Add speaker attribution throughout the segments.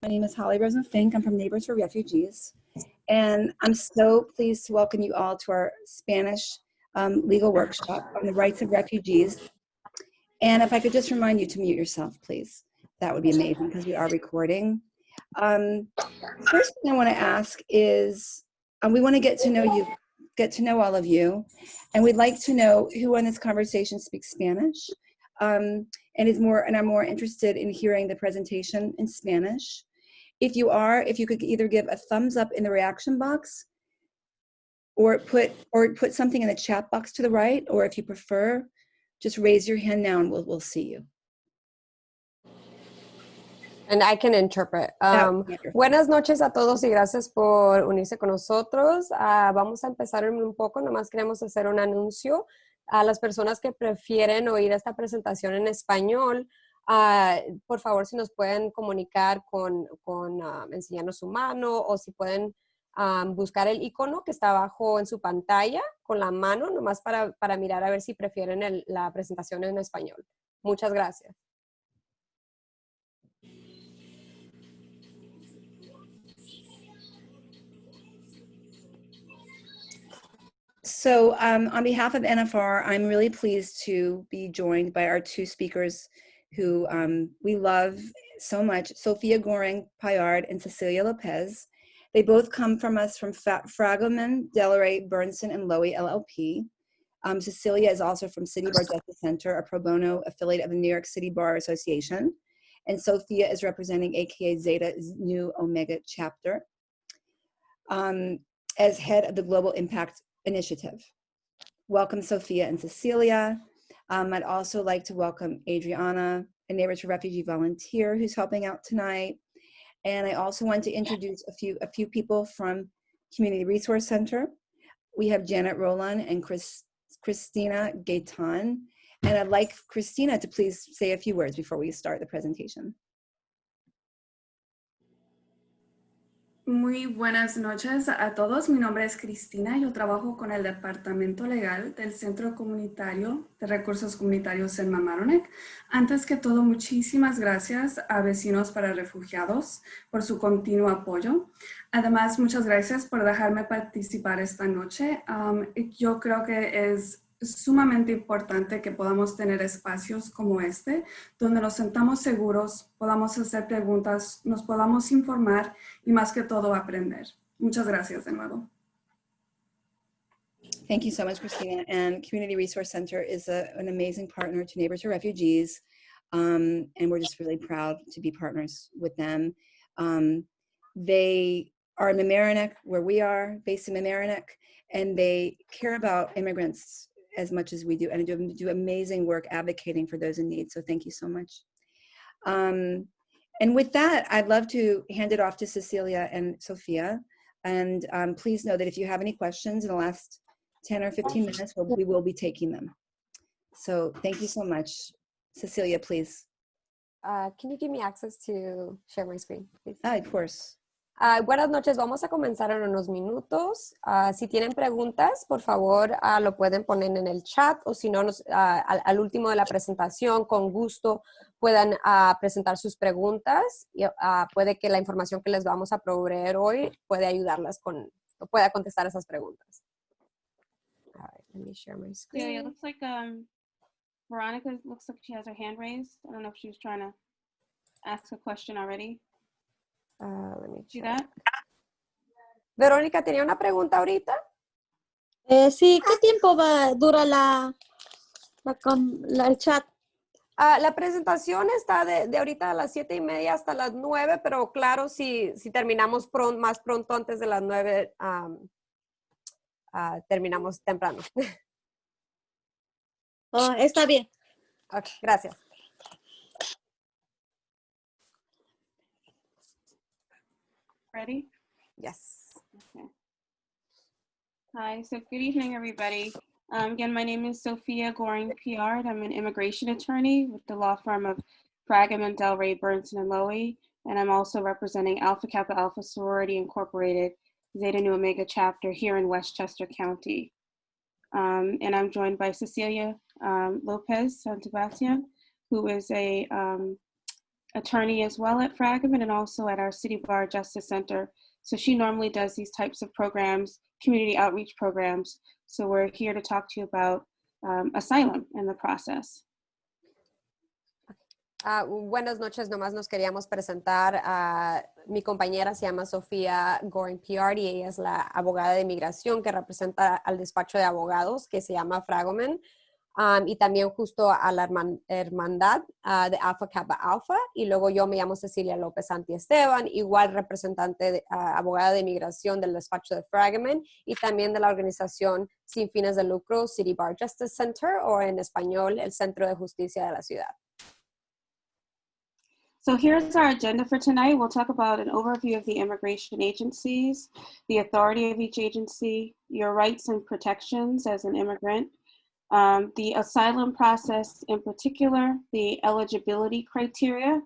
Speaker 1: My name is Holly Rosen-Fink. I'm from Neighbors for Refugees. And I'm so pleased to welcome you all to our Spanish legal workshop on the rights of refugees. And if I could just remind you to mute yourself, please. That would be amazing because we are recording. First thing I want to ask is, we want to get to know you, get to know all of you. And we'd like to know who in this conversation speaks Spanish. And I'm more interested in hearing the presentation in Spanish. If you could either give a thumbs up in the reaction box or put something in the chat box to the right, or if you prefer, just raise your hand now and we'll see you.
Speaker 2: And I can interpret. Buenas noches a todos y gracias por unirse con nosotros. Vamos a empezar un poco, nomás queremos hacer un anuncio a las personas que prefieren oír esta presentación en español. Por favor, si nos pueden comunicar con enseñarnos su mano o si pueden buscar el icono que está abajo en su pantalla con la mano, nomás para mirar a ver si prefieren la presentación en español. Muchas gracias.
Speaker 1: So on behalf of NFR, I'm really pleased to be joined by our two speakers who we love so much, Sofia Goring-Payard and Cecilia Lopez. They both come from us from Fragaman, Delray, Bernson, and Lowy LLP. Cecilia is also from City Bar Justice Center, a pro bono affiliate of the New York City Bar Association. And Sofia is representing AKA Zeta Nu Omega chapter as head of the Global Impact Initiative. Welcome, Sofia and Cecilia. I'd also like to welcome Adriana, a Neighbors for Refugee volunteer who's helping out tonight. And I also want to introduce a few people from Community Resource Center. We have Janet Roland and Christina Gaitan. And I'd like Christina to please say a few words before we start the presentation.
Speaker 3: Muy buenas noches a todos. Mi nombre es Cristina. Yo trabajo con el Departamento Legal del Centro Comunitario de Recursos Comunitarios en Mamaroneck. Antes que todo, muchísimas gracias a Vecinos para Refugiados por su continuo apoyo. Además, muchas gracias por dejarme participar esta noche. Yo creo que es sumamente importante que podamos tener espacios como este, donde nos sentamos seguros, podamos hacer preguntas, nos podamos informar y más que todo aprender. Muchas gracias de nuevo.
Speaker 1: Thank you so much, Christina. And Community Resource Center is an amazing partner to Neighbors for Refugees. And we're just really proud to be partners with them. They are in Mamaroneck, where we are, based in Mamaroneck, and they care about immigrants as much as we do, and do amazing work advocating for those in need. So thank you so much. And with that, I'd love to hand it off to Cecilia and Sofia. And please know that if you have any questions in the last 10 or 15 minutes, we will be taking them. So thank you so much. Cecilia, please.
Speaker 2: Can you give me access to share my screen, please?
Speaker 1: Of course.
Speaker 2: Buenas noches, vamos a comenzar en unos minutos. Si tienen preguntas, por favor, lo pueden poner en el chat o si no, al último de la presentación, con gusto, puedan presentar sus preguntas. Y, puede que la información que les vamos a proveer hoy puede ayudarlas pueda contestar esas preguntas. All right, let me share my screen.
Speaker 4: Yeah, it looks like Veronica looks like she has her hand raised. I don't know if she was trying to ask a question already.
Speaker 2: Let me
Speaker 4: See that?
Speaker 2: Verónica, ¿tenía una pregunta ahorita?
Speaker 5: Sí, ¿qué tiempo dura el chat?
Speaker 2: La presentación está de ahorita a las 7:30 hasta las 9, pero claro, si terminamos más pronto antes de las 9, terminamos temprano.
Speaker 5: Oh, está bien.
Speaker 2: Ok, gracias.
Speaker 4: Ready?
Speaker 2: Yes.
Speaker 4: Okay. Hi, so good evening, everybody. Again, my name is Sofia Goring-Payard. I'm an immigration attorney with the law firm of Fragaman, Delray, Bernson, and Lowy, and I'm also representing Alpha Kappa Alpha Sorority Incorporated, Zeta Nu Omega chapter here in Westchester County. And I'm joined by Cecilia Lopez Santibastian, who is a attorney as well at Fragment and also at our City Bar Justice Center. So she normally does these types of programs, community outreach programs. So we're here to talk to you about asylum and the process.
Speaker 2: Buenas noches, nomás nos queríamos presentar. Mi compañera se llama Sofía Goring Piard y ella es la abogada de inmigración que representa al despacho de abogados que se llama Fragment. Y también justo a la hermandad de Alpha Kappa Alpha. Y luego yo me llamo Cecilia López Santi Esteban, igual representante, abogada de inmigración del despacho de Fragment y también de la organización sin fines de lucro City Bar Justice Center, o en español, el Centro de Justicia de la Ciudad.
Speaker 4: So here's our agenda for tonight. We'll talk about an overview of the immigration agencies, the authority of each agency, your rights and protections as an immigrant, the asylum process in particular, the eligibility criteria,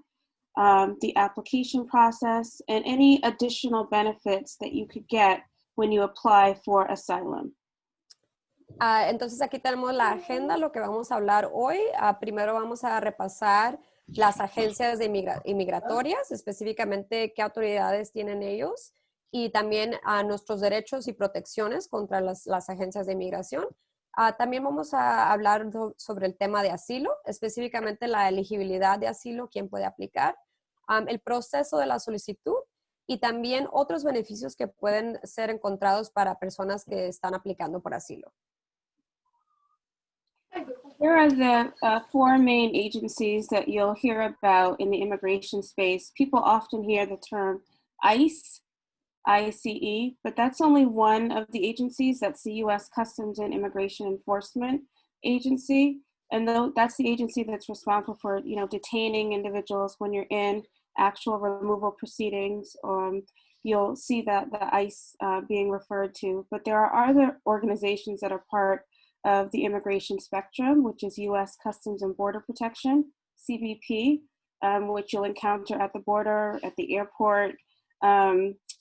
Speaker 4: the application process, and any additional benefits that you could get when you apply for asylum.
Speaker 2: Entonces aquí tenemos la agenda, lo que vamos a hablar hoy. Primero vamos a repasar las agencias de inmigratorias, específicamente qué autoridades tienen ellos, y también nuestros derechos y protecciones contra las agencias de inmigración. También vamos a hablar sobre el tema de asilo, específicamente la elegibilidad de asilo, quién puede aplicar, el proceso de la solicitud y también otros beneficios que pueden ser encontrados para personas que están aplicando por asilo.
Speaker 4: Here are the four main agencies that you'll hear about in the immigration space. People often hear the term ICE, ICE, but that's only one of the agencies. That's the U.S. Customs and Immigration Enforcement Agency. And that's the agency that's responsible for, detaining individuals when you're in actual removal proceedings. You'll see that the ICE being referred to, but there are other organizations that are part of the immigration spectrum, which is U.S. Customs and Border Protection, CBP, which you'll encounter at the border, at the airport,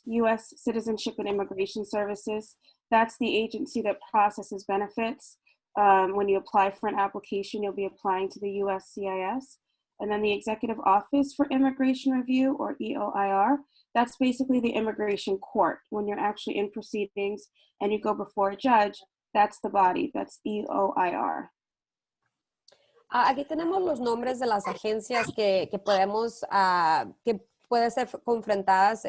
Speaker 4: U.S. Citizenship and Immigration Services. That's the agency that processes benefits. When you apply for an application, you'll be applying to the USCIS. And then the Executive Office for Immigration Review, or EOIR, that's basically the immigration court. When you're actually in proceedings and you go before a judge, that's the body, that's EOIR.
Speaker 2: Aquí tenemos los nombres de las agencias que podemos, que pueden ser confrontadas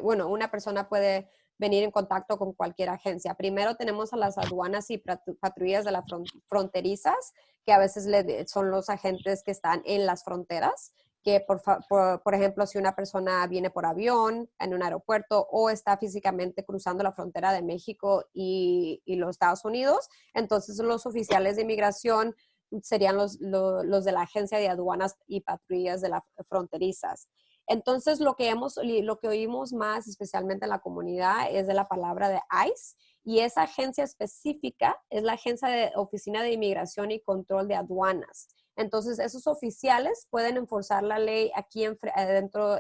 Speaker 2: una persona puede venir en contacto con cualquier agencia. Primero tenemos a las aduanas y patrullas de las fronterizas, que a veces son los agentes que están en las fronteras, que por ejemplo, si una persona viene por avión en un aeropuerto o está físicamente cruzando la frontera de México y los Estados Unidos, entonces los oficiales de inmigración serían los de la agencia de aduanas y patrullas de las fronterizas. Entonces, lo que oímos más, especialmente en la comunidad, es de la palabra de ICE, y esa agencia específica es la agencia de Oficina de Inmigración y Control de Aduanas. Entonces, esos oficiales pueden enforzar la ley aquí en todo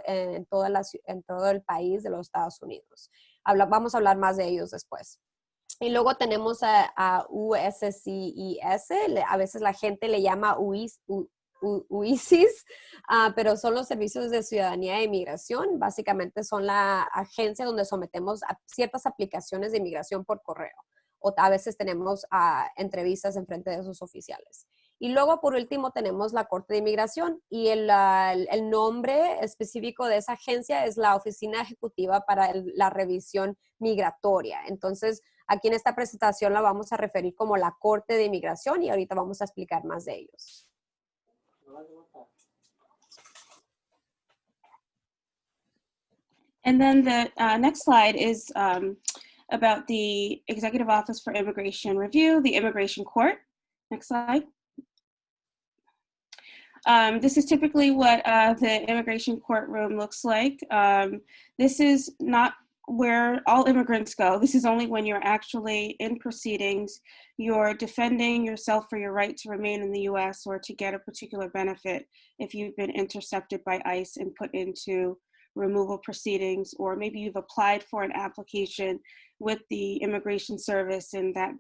Speaker 2: el país de los Estados Unidos. Vamos a hablar más de ellos después. Y luego tenemos a USCIS, a veces la gente le llama UISIS, pero son los servicios de ciudadanía e inmigración. Básicamente son la agencia donde sometemos a ciertas aplicaciones de inmigración por correo. O a veces tenemos entrevistas en frente de esos oficiales. Y luego, por último, tenemos la Corte de Inmigración, y el nombre específico de esa agencia es la Oficina Ejecutiva para la Revisión Migratoria. Entonces, aquí en esta presentación la vamos a referir como la Corte de Inmigración, y ahorita vamos a explicar más de ellos.
Speaker 4: And then the next slide is about the Executive Office for Immigration Review, the Immigration Court. Next slide. This is typically what the immigration courtroom looks like. This is not where all immigrants go. This is only when you're actually in proceedings, you're defending yourself for your right to remain in the US or to get a particular benefit if you've been intercepted by ICE and put into removal proceedings, or maybe you've applied for an application with the Immigration Service and that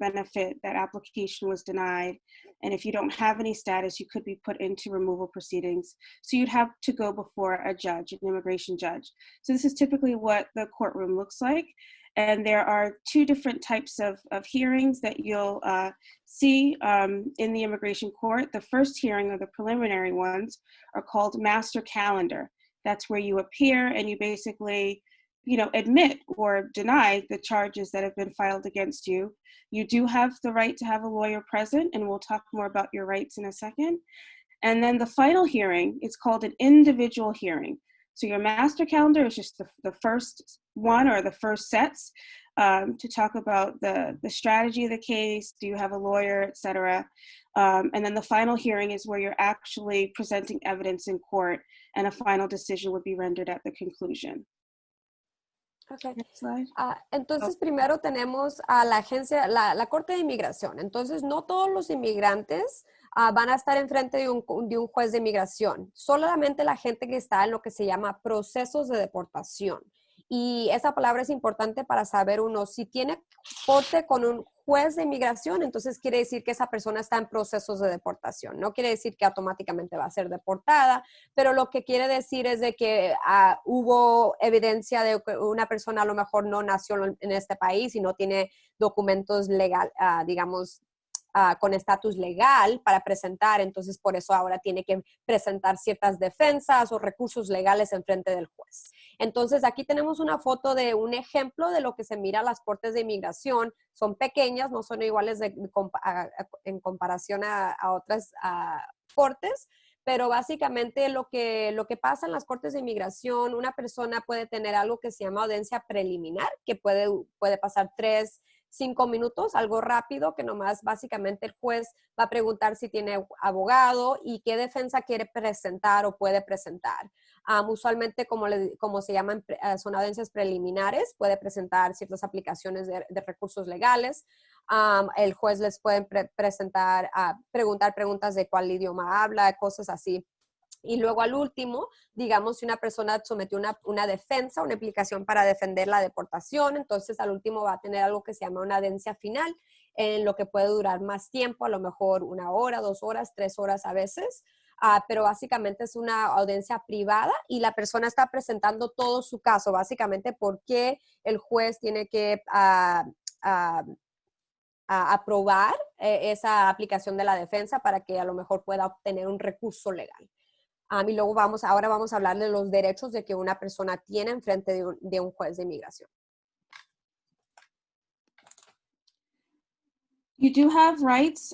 Speaker 4: application was denied. And if you don't have any status, you could be put into removal proceedings. So you'd have to go before a judge, an immigration judge. So this is typically what the courtroom looks like. And there are two different types of hearings that you'll see in the immigration court. The first hearing, or the preliminary ones, are called master calendar. That's where you appear and you basically, admit or deny the charges that have been filed against you. You do have the right to have a lawyer present, and we'll talk more about your rights in a second. And then the final hearing is called an individual hearing. So your master calendar is just the first one, or the first sets, to talk about the strategy of the case, do you have a lawyer, etc. And then the final hearing is where you're actually presenting evidence in court, and a final decision would be rendered at the conclusion.
Speaker 2: Okay.
Speaker 4: Next slide.
Speaker 2: Entonces, primero tenemos a la agencia, la Corte de Inmigración. Entonces, no todos los inmigrantes van a estar enfrente de un juez de inmigración. Solamente la gente que está en lo que se llama procesos de deportación. Y esa palabra es importante para saber uno, si tiene corte con un juez de inmigración, entonces quiere decir que esa persona está en procesos de deportación. No quiere decir que automáticamente va a ser deportada, pero lo que quiere decir es de que hubo evidencia de que una persona a lo mejor no nació en este país y no tiene documentos legal, digamos, con estatus legal para presentar, entonces por eso ahora tiene que presentar ciertas defensas o recursos legales en frente del juez. Entonces aquí tenemos una foto de un ejemplo de lo que se mira a las cortes de inmigración. Son pequeñas, no son iguales en comparación a otras cortes, pero básicamente lo que pasa en las cortes de inmigración, una persona puede tener algo que se llama audiencia preliminar, que puede pasar 3-5 minutos, algo rápido, que nomás básicamente el juez va a preguntar si tiene abogado y qué defensa quiere presentar o puede presentar. Usualmente, como se llaman, son audiencias preliminares, puede presentar ciertas aplicaciones de recursos legales. El juez les puede preguntar preguntas de cuál idioma habla, cosas así. Y luego al último, digamos, si una persona sometió una defensa, una aplicación para defender la deportación, entonces al último va a tener algo que se llama una audiencia final, en lo que puede durar más tiempo, a lo mejor 1 hora, 2 horas, 3 horas a veces. Pero básicamente es una audiencia privada y la persona está presentando todo su caso, básicamente por qué el juez tiene que aprobar esa aplicación de la defensa para que a lo mejor pueda obtener un recurso legal. Y luego ahora vamos a hablar de los derechos de que una persona tiene en frente de un juez de inmigración.
Speaker 4: You do have rights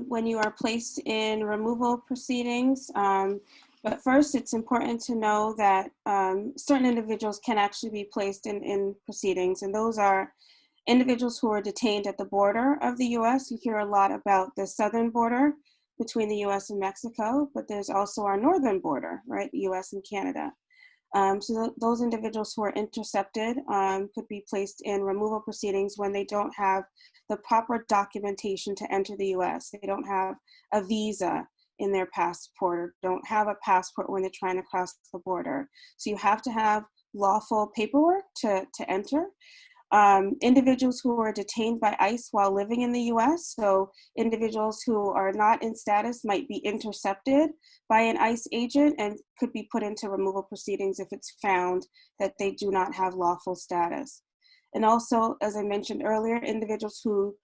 Speaker 4: when you are placed in removal proceedings, but first it's important to know that certain individuals can actually be placed in proceedings, and those are individuals who are detained at the border of the U.S. You hear a lot about the southern border between the U.S. and Mexico, but there's also our northern border, right, the U.S. and Canada. So those individuals who are intercepted could be placed in removal proceedings when they don't have the proper documentation to enter the U.S. They don't have a visa in their passport, or don't have a passport when they're trying to cross the border. So you have to have lawful paperwork to enter. Individuals who are detained by ICE while living in the U.S., so individuals who are not in status might be intercepted by an ICE agent and could be put into removal proceedings if it's found that they do not have lawful status. And also, as I mentioned earlier, individuals who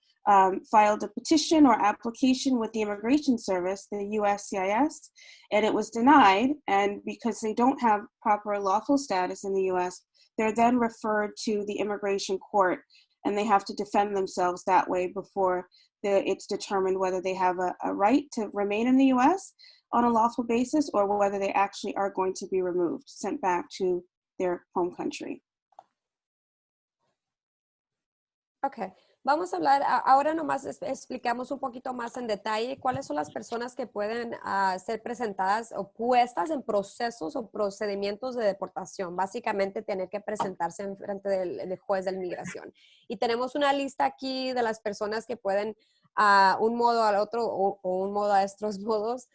Speaker 4: filed a petition or application with the Immigration Service, the USCIS, and it was denied, and because they don't have proper lawful status in the U.S., they're then referred to the immigration court, and they have to defend themselves that way before it's determined whether they have a right to remain in the U.S. on a lawful basis, or whether they actually are going to be removed, sent back to their home country.
Speaker 2: Okay. Vamos a hablar, ahora nomás explicamos un poquito más en detalle cuáles son las personas que pueden ser presentadas o puestas en procesos o procedimientos de deportación. Básicamente tener que presentarse en frente del juez de inmigración. Y tenemos una lista aquí de las personas que pueden un modo al otro o un modo a estos modos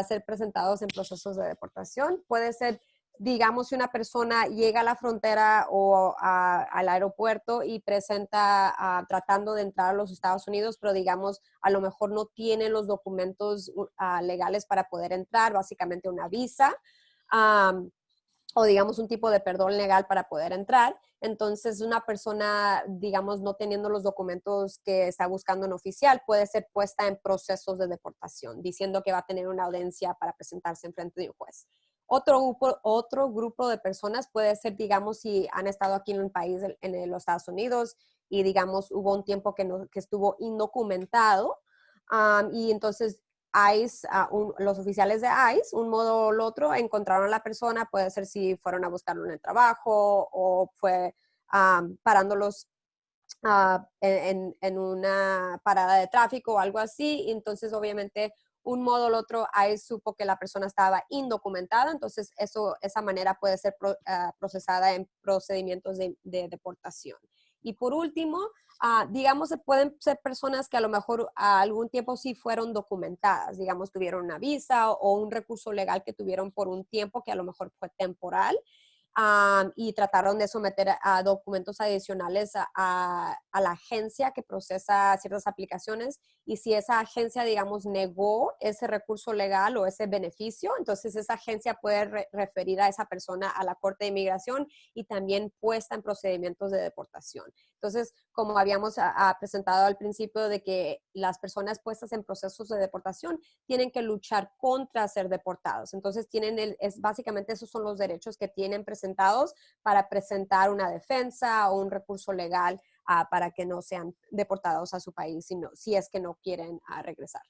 Speaker 2: ser presentados en procesos de deportación. Puede ser digamos, si una persona llega a la frontera o al aeropuerto y presenta tratando de entrar a los Estados Unidos, pero digamos, a lo mejor no tiene los documentos legales para poder entrar, básicamente una visa, o digamos un tipo de perdón legal para poder entrar. Entonces, una persona, digamos, no teniendo los documentos que está buscando en oficial, puede ser puesta en procesos de deportación, diciendo que va a tener una audiencia para presentarse en frente de un juez. Otro grupo de personas puede ser, digamos, si han estado aquí en el país, en los Estados Unidos, y digamos, hubo un tiempo que estuvo indocumentado, y entonces ICE, los oficiales de ICE, un modo o el otro, encontraron a la persona, puede ser si fueron a buscarlo en el trabajo o fue parándolos en una parada de tráfico o algo así. Entonces, obviamente, un modo o el otro, ICE supo que la persona estaba indocumentada, entonces esa manera puede ser procesada en procedimientos de deportación. Y por último, digamos, pueden ser personas que a lo mejor a algún tiempo sí fueron documentadas, digamos, tuvieron una visa o un recurso legal que tuvieron por un tiempo que a lo mejor fue temporal, y trataron de someter a documentos adicionales a la agencia que procesa ciertas aplicaciones, y si esa agencia, digamos, negó ese recurso legal o ese beneficio, entonces esa agencia puede referir a esa persona a la Corte de Inmigración y también puesta en procedimientos de deportación. Entonces, como habíamos presentado al principio, de que las personas puestas en procesos de deportación tienen que luchar contra ser deportados. Entonces, básicamente esos son los derechos que tienen presentados para presentar una defensa o un recurso legal para que no sean deportados a su país, si es que no quieren regresar.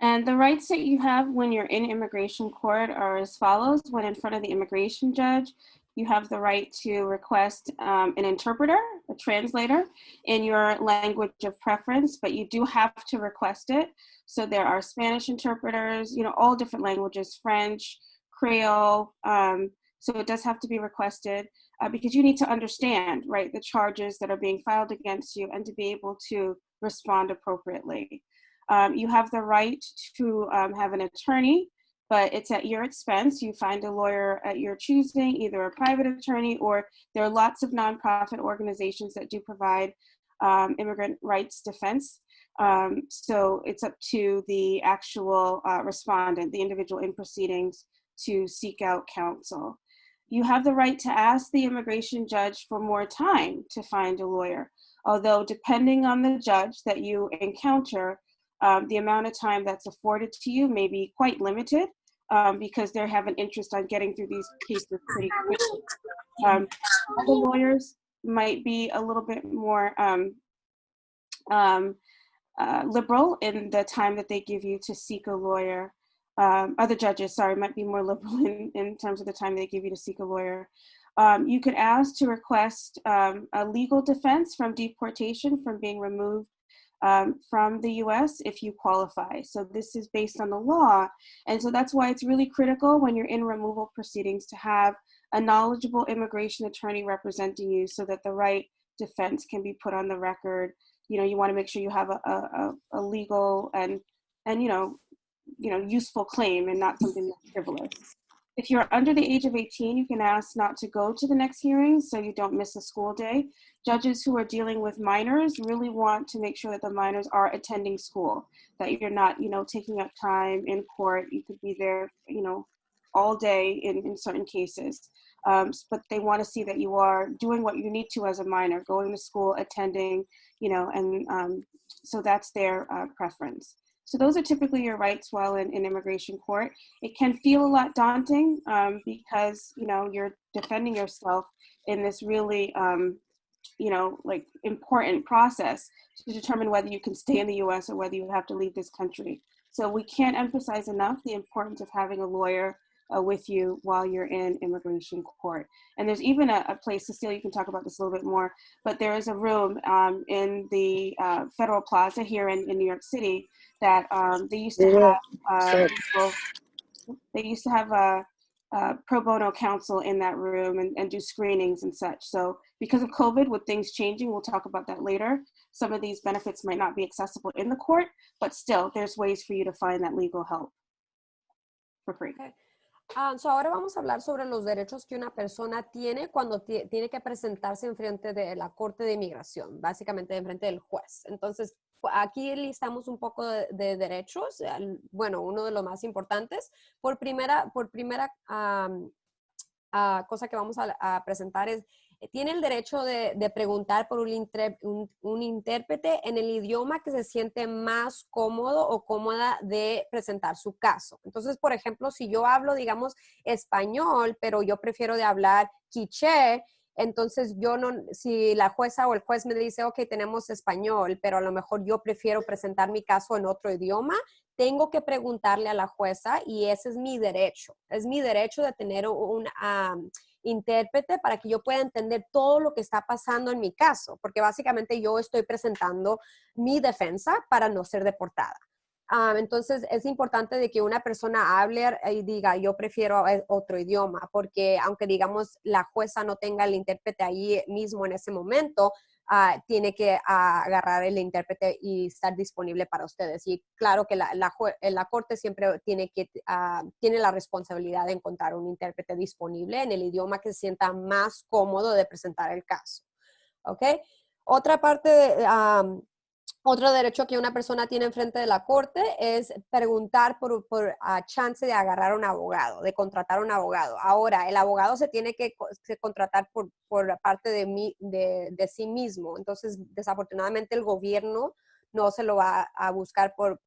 Speaker 4: And the rights that you have when you're in immigration court are as follows. When in front of the immigration judge, you have the right to request an interpreter, a translator, in your language of preference, but you do have to request it. So there are Spanish interpreters, all different languages, French, Creole. So it does have to be requested because you need to understand, right, the charges that are being filed against you and to be able to respond appropriately. You have the right to have an attorney, but it's at your expense. You find a lawyer at your choosing, either a private attorney, or there are lots of nonprofit organizations that do provide immigrant rights defense. So it's up to the actual respondent, the individual in proceedings, to seek out counsel. You have the right to ask the immigration judge for more time to find a lawyer, although depending on the judge that you encounter, the amount of time that's afforded to you may be quite limited because they have an interest on getting through these cases pretty quickly. Other lawyers might be a little bit more liberal in the time that they give you to seek a lawyer. Other judges, might be more liberal in terms of the time they give you to seek a lawyer. You could ask to request a legal defense from deportation, from being removed from the US if you qualify. So this is based on the law. And so that's why it's really critical when you're in removal proceedings to have a knowledgeable immigration attorney representing you so that the right defense can be put on the record. You want to make sure you have a legal and useful claim and not something that's frivolous. If you're under the age of 18, you can ask not to go to the next hearing so you don't miss a school day. Judges who are dealing with minors really want to make sure that the minors are attending school, that you're not, taking up time in court. You could be there, all day in certain cases. But they want to see that you are doing what you need to as a minor, going to school, attending, and so that's their preference. So those are typically your rights while in immigration court. It can feel a lot daunting because, you're defending yourself in this really, important process to determine whether you can stay in the US or whether you have to leave this country. So we can't emphasize enough the importance of having a lawyer with you while you're in immigration court. And there's even a place, Cecilia, you can talk about this a little bit more, but there is a room in the Federal Plaza here in New York City that they used to have a pro bono counsel in that room and do screenings and such. So because of COVID, with things changing, we'll talk about that later, some of these benefits might not be accessible in the court, but still there's ways for you to find that legal help for free.
Speaker 2: Okay. Ahora vamos a hablar sobre los derechos que una persona tiene cuando tiene que presentarse en frente de la Corte de Inmigración, básicamente en frente del juez. Entonces, aquí listamos un poco de derechos. Bueno, uno de los más importantes. Por primera cosa que vamos a presentar es, tiene el derecho de preguntar por un intérprete en el idioma que se siente más cómodo o cómoda de presentar su caso. Entonces, por ejemplo, si yo hablo, digamos, español, pero yo prefiero de hablar quiché, entonces yo no, si la jueza o el juez me dice, ok, tenemos español, pero a lo mejor yo prefiero presentar mi caso en otro idioma, tengo que preguntarle a la jueza y ese es mi derecho. Es mi derecho de tener un intérprete para que yo pueda entender todo lo que está pasando en mi caso, porque básicamente yo estoy presentando mi defensa para no ser deportada. Entonces es importante de que una persona hable y diga, yo prefiero otro idioma, porque aunque digamos la jueza no tenga el intérprete ahí mismo en ese momento, tiene que agarrar el intérprete y estar disponible para ustedes. Y claro que la corte siempre tiene la responsabilidad de encontrar un intérprete disponible en el idioma que se sienta más cómodo de presentar el caso. ¿Ok? Otra parte otro derecho que una persona tiene enfrente de la corte es preguntar por chance de agarrar un abogado, de contratar un abogado. Ahora, el abogado se tiene que contratar por parte de sí mismo. Entonces, desafortunadamente, el gobierno no se lo va a buscar por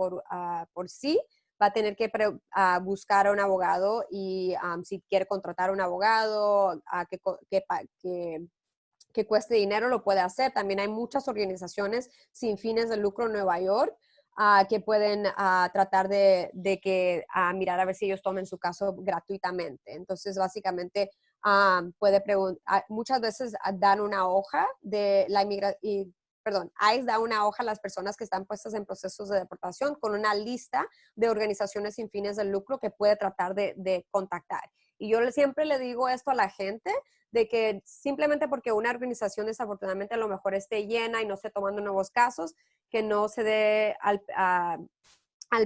Speaker 2: sí. Va a tener que buscar a un abogado y si quiere contratar a un abogado, que cueste dinero, lo puede hacer. También hay muchas organizaciones sin fines de lucro en Nueva York que pueden tratar de mirar a ver si ellos tomen su caso gratuitamente. Entonces, básicamente, muchas veces dan una hoja de la inmigración. ICE da una hoja a las personas que están puestas en procesos de deportación con una lista de organizaciones sin fines de lucro que puede tratar de contactar. Y yo siempre le digo esto a la gente, de que simplemente porque una organización desafortunadamente a lo mejor esté llena y no esté tomando nuevos casos, que no se dé al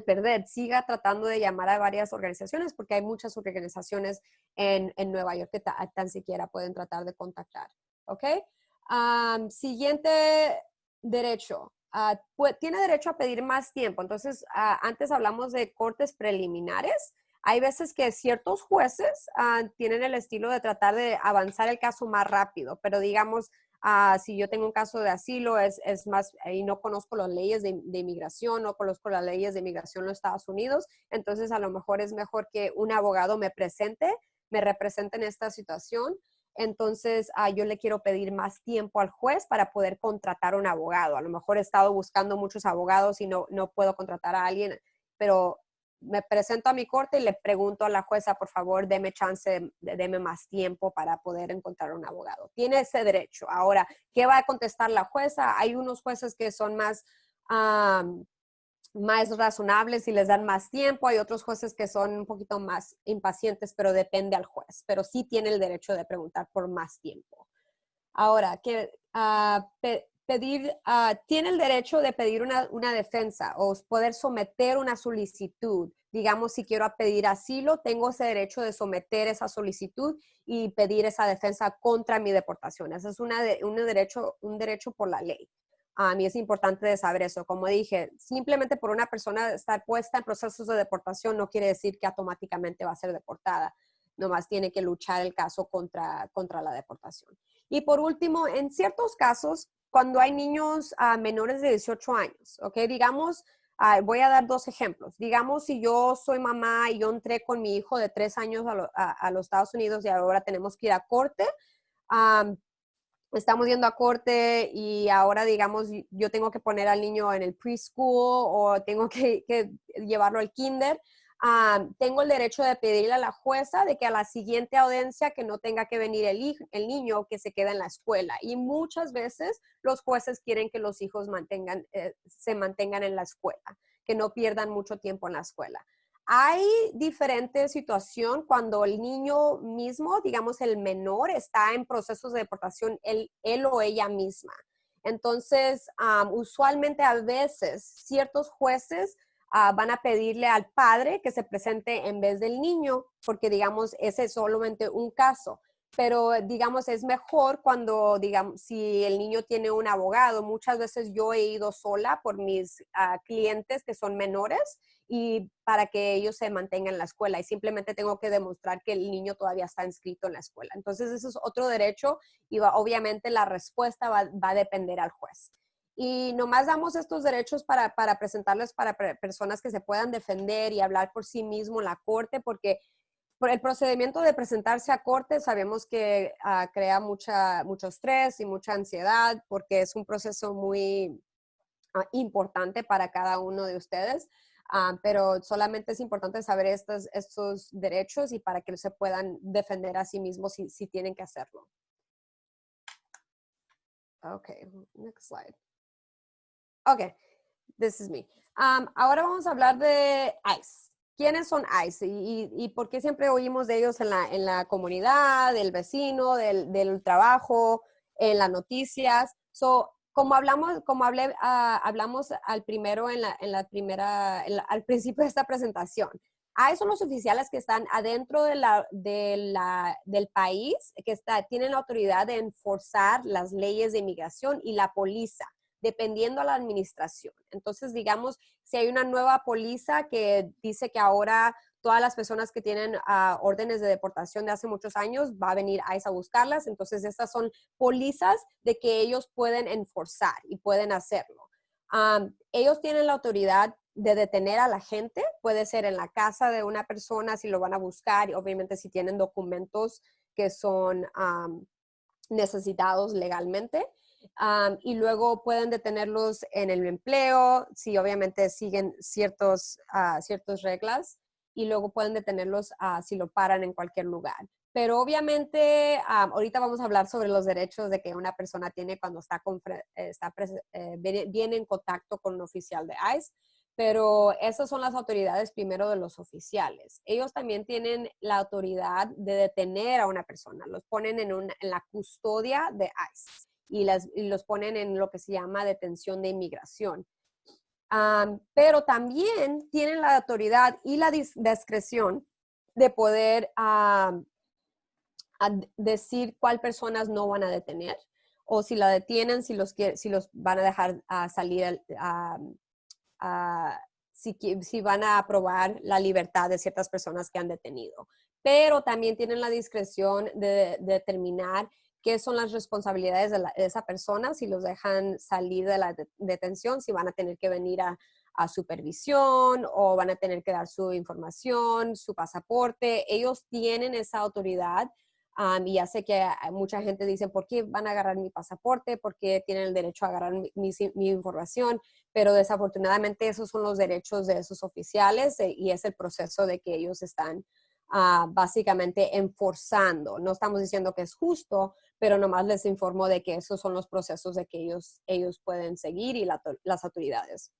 Speaker 2: perder, siga tratando de llamar a varias organizaciones porque hay muchas organizaciones en Nueva York que tan siquiera pueden tratar de contactar. ¿Ok? Siguiente derecho. Tiene derecho a pedir más tiempo. Entonces, antes hablamos de cortes preliminares. Hay veces que ciertos jueces tienen el estilo de tratar de avanzar el caso más rápido, pero digamos, si yo tengo un caso de asilo, es más, y no conozco las leyes de inmigración, no conozco las leyes de inmigración en los Estados Unidos, entonces a lo mejor es mejor que un abogado me represente en esta situación. Entonces, yo le quiero pedir más tiempo al juez para poder contratar un abogado. A lo mejor he estado buscando muchos abogados y no puedo contratar a alguien, pero me presento a mi corte y le pregunto a la jueza, por favor, deme chance, deme más tiempo para poder encontrar un abogado. Tiene ese derecho. Ahora, ¿qué va a contestar la jueza? Hay unos jueces que son más razonables y les dan más tiempo. Hay otros jueces que son un poquito más impacientes, pero depende al juez. Pero sí tiene el derecho de preguntar por más tiempo. Ahora, tiene el derecho de pedir una defensa o poder someter una solicitud. Digamos, si quiero pedir asilo, tengo ese derecho de someter esa solicitud y pedir esa defensa contra mi deportación. Ese es un derecho por la ley. A mí es importante de saber eso. Como dije, simplemente por una persona estar puesta en procesos de deportación no quiere decir que automáticamente va a ser deportada. Nomás tiene que luchar el caso contra la deportación. Y por último, en ciertos casos, cuando hay niños menores de 18 años, ¿ok? Digamos, voy a dar dos ejemplos. Digamos, si yo soy mamá y yo entré con mi hijo de 3 años a los Estados Unidos y ahora tenemos que ir a corte, estamos yendo a corte y ahora, digamos, yo tengo que poner al niño en el preschool o tengo que llevarlo al kinder. Tengo el derecho de pedirle a la jueza de que a la siguiente audiencia que no tenga que venir el niño, que se quede en la escuela. Y muchas veces los jueces quieren que los hijos se mantengan en la escuela, que no pierdan mucho tiempo en la escuela. Hay diferente situación cuando el niño mismo, digamos el menor, está en procesos de deportación, él o ella misma. Entonces, usualmente a veces ciertos jueces van a pedirle al padre que se presente en vez del niño, porque digamos, ese es solamente un caso. Pero digamos, es mejor cuando, digamos, si el niño tiene un abogado. Muchas veces yo he ido sola por mis clientes que son menores y para que ellos se mantengan en la escuela y simplemente tengo que demostrar que el niño todavía está inscrito en la escuela. Entonces, eso es otro derecho y obviamente la respuesta va a depender al juez. Y nomás damos estos derechos para presentarles para personas que se puedan defender y hablar por sí mismo en la corte, porque por el procedimiento de presentarse a corte sabemos que crea mucho estrés y mucha ansiedad porque es un proceso muy importante para cada uno de ustedes, pero solamente es importante saber estos derechos y para que se puedan defender a sí mismos si tienen que hacerlo. Okay, next slide. Okay, this is me. Ahora vamos a hablar de ICE. ¿Quiénes son ICE? ¿Y por qué siempre oímos de ellos en la comunidad, del vecino, del trabajo, en las noticias? Hablamos al principio de esta presentación. ICE son los oficiales que están adentro del país, que tienen la autoridad de enforzar las leyes de inmigración y la póliza, dependiendo a la administración. Entonces, digamos, si hay una nueva póliza que dice que ahora todas las personas que tienen órdenes de deportación de hace muchos años, va a venir ICE a buscarlas. Entonces, estas son pólizas de que ellos pueden enforzar y pueden hacerlo. Ellos tienen la autoridad de detener a la gente, puede ser en la casa de una persona si lo van a buscar, y obviamente si tienen documentos que son necesitados legalmente. Y luego pueden detenerlos en el empleo, si obviamente siguen ciertas reglas, y luego pueden detenerlos si lo paran en cualquier lugar. Pero obviamente, ahorita vamos a hablar sobre los derechos de que una persona tiene cuando viene en contacto con un oficial de ICE, pero esas son las autoridades primero de los oficiales. Ellos también tienen la autoridad de detener a una persona, los ponen en la custodia de ICE. Y los ponen en lo que se llama detención de inmigración. Pero también tienen la autoridad y la discreción de poder decir cuál personas no van a detener o si la detienen, si los van a dejar salir, si van a aprobar la libertad de ciertas personas que han detenido. Pero también tienen la discreción de determinar qué son las responsabilidades de esa persona, si los dejan salir de la detención, si van a tener que venir a supervisión o van a tener que dar su información, su pasaporte. Ellos tienen esa autoridad y ya sé que mucha gente dice, ¿por qué van a agarrar mi pasaporte? ¿Por qué tienen el derecho a agarrar mi información? Pero desafortunadamente esos son los derechos de esos oficiales y es el proceso de que ellos están básicamente enforzando. No estamos diciendo que es justo, pero nomás les informo de que esos son los procesos de que ellos pueden seguir y las autoridades.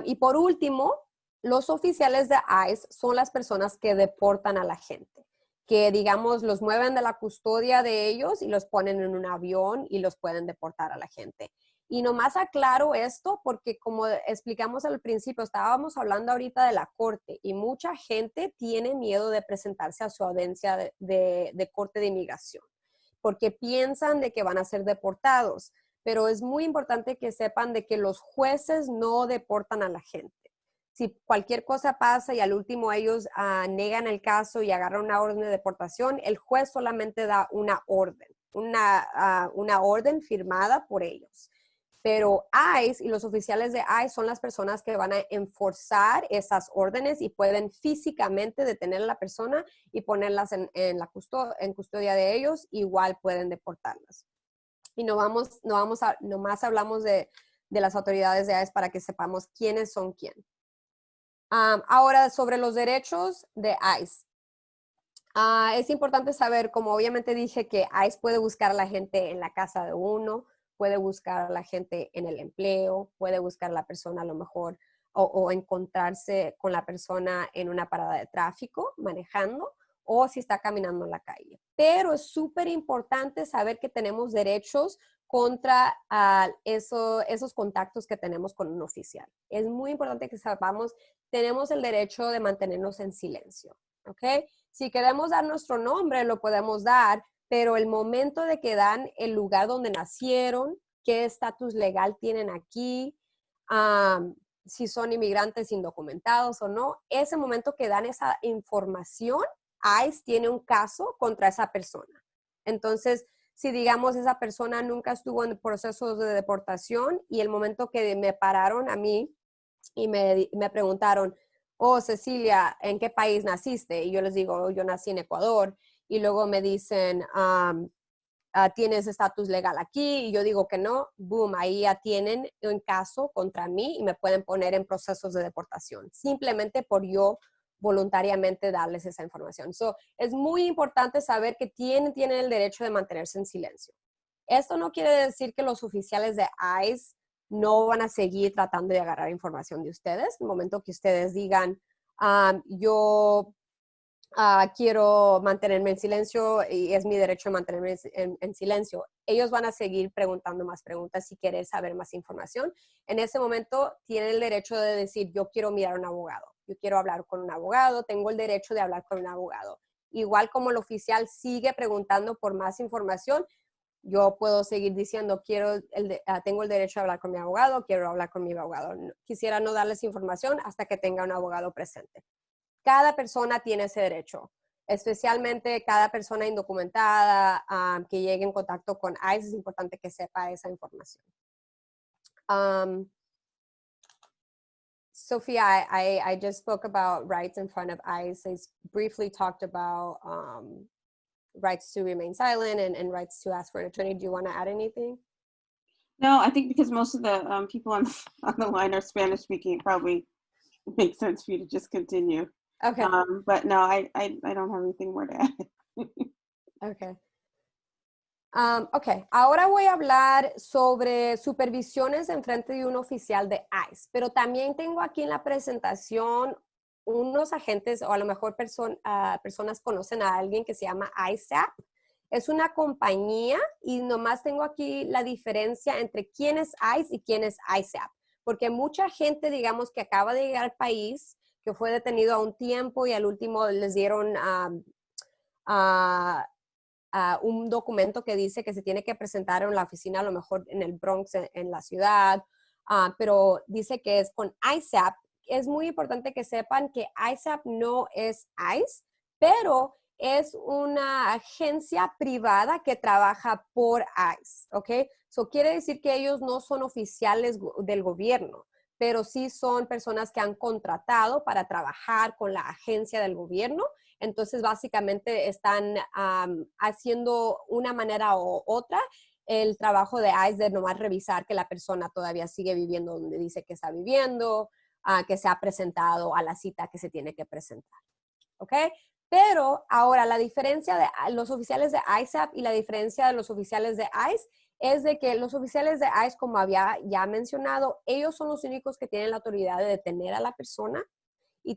Speaker 2: Y por último, los oficiales de ICE son las personas que deportan a la gente, que digamos los mueven de la custodia de ellos y los ponen en un avión y los pueden deportar a la gente. Y nomás aclaro esto porque como explicamos al principio, estábamos hablando ahorita de la corte y mucha gente tiene miedo de presentarse a su audiencia de corte de inmigración porque piensan de que van a ser deportados. Pero es muy importante que sepan de que los jueces no deportan a la gente. Si cualquier cosa pasa y al último ellos negan el caso y agarran una orden de deportación, el juez solamente da una orden, una orden firmada por ellos. Pero ICE y los oficiales de ICE son las personas que van a enforzar esas órdenes y pueden físicamente detener a la persona y ponerlas en custodia de ellos, igual pueden deportarlas. Y nomás hablamos de las autoridades de ICE para que sepamos quiénes son quién. Ahora, sobre los derechos de ICE. Es importante saber, como obviamente dije, que ICE puede buscar a la gente en la casa de uno, puede buscar a la gente en el empleo, puede buscar a la persona a lo mejor o encontrarse con la persona en una parada de tráfico manejando o si está caminando en la calle. Pero es súper importante saber que tenemos derechos contra esos contactos que tenemos con un oficial. Es muy importante que sepamos, tenemos el derecho de mantenernos en silencio, ¿ok? Si queremos dar nuestro nombre, lo podemos dar, pero el momento de que dan el lugar donde nacieron, qué estatus legal tienen aquí, si son inmigrantes indocumentados o no, ese momento que dan esa información, ICE tiene un caso contra esa persona. Entonces, si digamos esa persona nunca estuvo en procesos de deportación y el momento que me pararon a mí y me preguntaron, oh, Cecilia, ¿en qué país naciste? Y yo les digo, yo nací en Ecuador. Y luego me dicen, ¿tienes estatus legal aquí? Y yo digo que no, boom, ahí ya tienen un caso contra mí y me pueden poner en procesos de deportación, simplemente por yo voluntariamente darles esa información. So, es muy importante saber que tienen el derecho de mantenerse en silencio. Esto no quiere decir que los oficiales de ICE no van a seguir tratando de agarrar información de ustedes. En el momento que ustedes digan, yo quiero mantenerme en silencio y es mi derecho de mantenerme en silencio, ellos van a seguir preguntando más preguntas si quieren saber más información. En ese momento tienen el derecho de decir, yo quiero mirar a un abogado, yo quiero hablar con un abogado, tengo el derecho de hablar con un abogado. Igual como el oficial sigue preguntando por más información, yo puedo seguir diciendo, tengo el derecho de hablar con mi abogado, quiero hablar con mi abogado. Quisiera no darles información hasta que tenga un abogado presente. Cada persona tiene ese derecho, especialmente cada persona indocumentada que llegue en contacto con ICE, es importante que sepa esa información. Sophia, I just spoke about rights in front of ICE. I briefly talked about rights to remain silent and rights to ask for an attorney. Do you want to add anything?
Speaker 4: No, I think because most of the people on the line are Spanish speaking, it probably makes sense for you to just continue.
Speaker 2: Okay.
Speaker 4: But no, I don't have anything more to add.
Speaker 2: Okay. Ok, ahora voy a hablar sobre supervisiones en frente de un oficial de ICE, pero también tengo aquí en la presentación unos agentes, o a lo mejor personas conocen a alguien que se llama ISAP. Es una compañía y nomás tengo aquí la diferencia entre quién es ICE y quién es ISAP, porque mucha gente, digamos, que acaba de llegar al país, que fue detenido a un tiempo y al último les dieron un documento que dice que se tiene que presentar en la oficina, a lo mejor en el Bronx, en la ciudad, pero dice que es con ISAP. Es muy importante que sepan que ISAP no es ICE, pero es una agencia privada que trabaja por ICE, ¿ok? Eso quiere decir que ellos no son oficiales del gobierno, pero sí son personas que han contratado para trabajar con la agencia del gobierno. Entonces, básicamente están haciendo una manera u otra el trabajo de ICE de nomás revisar que la persona todavía sigue viviendo donde dice que está viviendo, que se ha presentado a la cita que se tiene que presentar. ¿Ok? Pero ahora la diferencia de los oficiales de ISAP y la diferencia de los oficiales de ICE es de que los oficiales de ICE, como había ya mencionado, ellos son los únicos que tienen la autoridad de detener a la persona y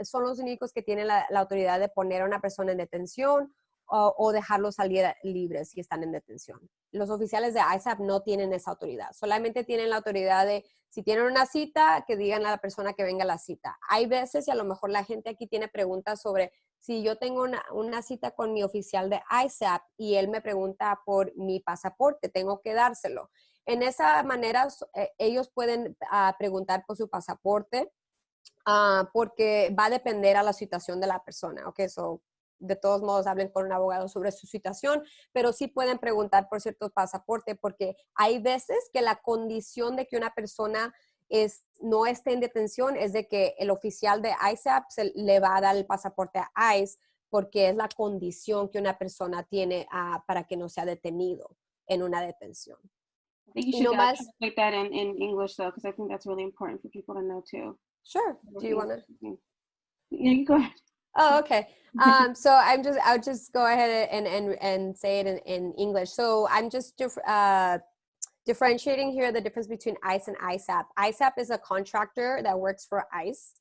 Speaker 2: son los únicos que tienen la autoridad de poner a una persona en detención o dejarlos salir libres si están en detención. Los oficiales de ISAP no tienen esa autoridad, solamente tienen la autoridad de, si tienen una cita, que digan a la persona que venga a la cita. Hay veces, y a lo mejor la gente aquí tiene preguntas sobre si yo tengo una cita con mi oficial de ISAP y él me pregunta por mi pasaporte, tengo que dárselo. En esa manera, ellos pueden preguntar por su pasaporte, porque va a depender a la situación de la persona, ¿ok? So, de todos modos, hablen con un abogado sobre su situación, pero sí pueden preguntar por cierto pasaporte, porque hay veces que la condición de que una persona no esté en detención es de que el oficial de ISAP le va a dar el pasaporte a ICE, porque es la condición que una persona tiene para que no sea detenido en una detención.
Speaker 4: I think you should translate that in English, though, because I think that's really important for people to know, too.
Speaker 2: Sure. Do you want to?
Speaker 4: Yeah, you go ahead.
Speaker 2: Oh, okay. So I'll just go ahead and say it in English. So I'm just differentiating here the difference between ICE and ISAP. ISAP is a contractor that works for ICE.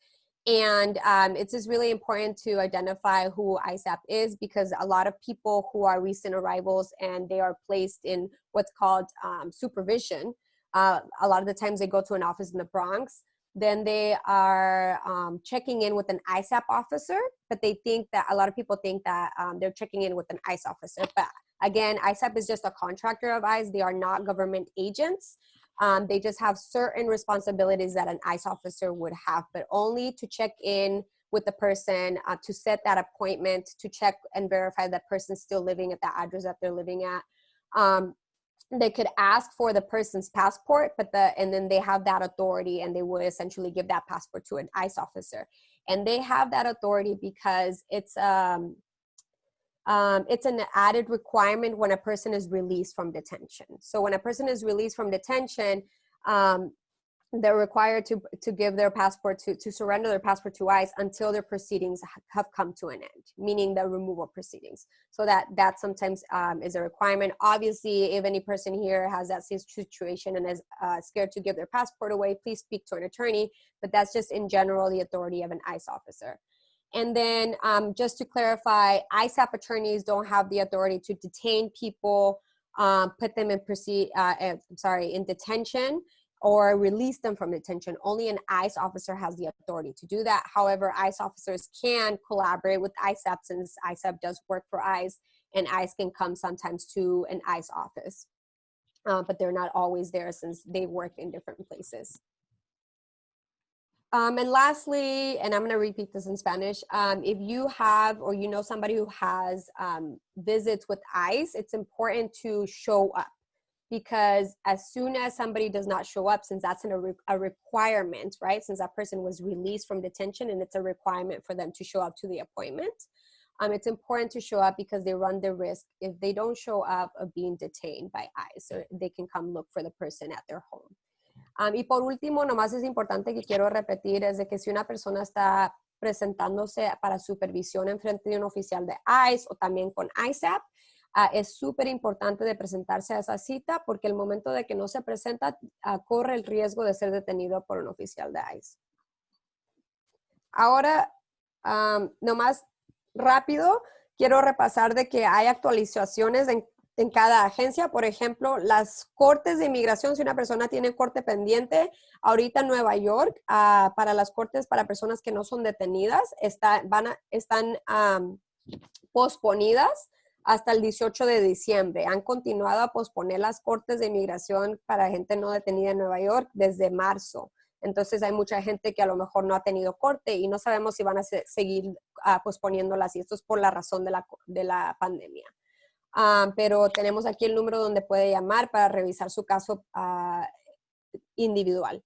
Speaker 2: And it's just really important to identify who ISAP is, because a lot of people who are recent arrivals and they are placed in what's called supervision, a lot of the times they go to an office in the Bronx, then they are checking in with an ISAP officer, but they think that, a lot of people think that they're checking in with an ICE officer. But again, ISAP is just a contractor of ICE. They are not government agents. They just have certain responsibilities that an ICE officer would have, but only to check in with the person, to set that appointment, to check and verify that person's still living at the address that they're living at. They could ask for the person's passport, and then they have that authority, and they would essentially give that passport to an ICE officer. And they have that authority because it's an added requirement when a person is released from detention. So when a person is released from detention, they're required to give their passport, to surrender their passport to ICE until their proceedings have come to an end, meaning the removal proceedings. So that sometimes is a requirement. Obviously, if any person here has that situation and is scared to give their passport away, please speak to an attorney, but that's just in general the authority of an ICE officer. And then just to clarify, ISAP attorneys don't have the authority to detain people, put them in detention, or release them from detention. Only an ICE officer has the authority to do that. However, ICE officers can collaborate with ISAP, since ISAP does work for ICE, and ICE can come sometimes to an ICE office. But they're not always there, since they work in different places. And lastly, and I'm going to repeat this in Spanish, if you have, or you know somebody who has visits with ICE, it's important to show up, because as soon as somebody does not show up, since that's a requirement, right? Since that person was released from detention and it's a requirement for them to show up to the appointment, it's important to show up, because they run the risk, if they don't show up, of being detained by ICE, so they can come look for the person at their home. Y por último, nomás es importante que quiero repetir, es de que si una persona está presentándose para supervisión en frente de un oficial de ICE o también con ISAP, es súper importante de presentarse a esa cita, porque el momento de que no se presenta, corre el riesgo de ser detenido por un oficial de ICE. Ahora, nomás rápido, quiero repasar de que hay actualizaciones en cada agencia. Por ejemplo, las cortes de inmigración, si una persona tiene corte pendiente, ahorita en Nueva York, para las cortes para personas que no son detenidas, están posponidas hasta el 18 de diciembre. Han continuado a posponer las cortes de inmigración para gente no detenida en Nueva York desde marzo. Entonces hay mucha gente que a lo mejor no ha tenido corte y no sabemos si van a seguir posponiéndolas, y esto es por la razón de la pandemia. Pero tenemos aquí el número donde puede llamar para revisar su caso individual.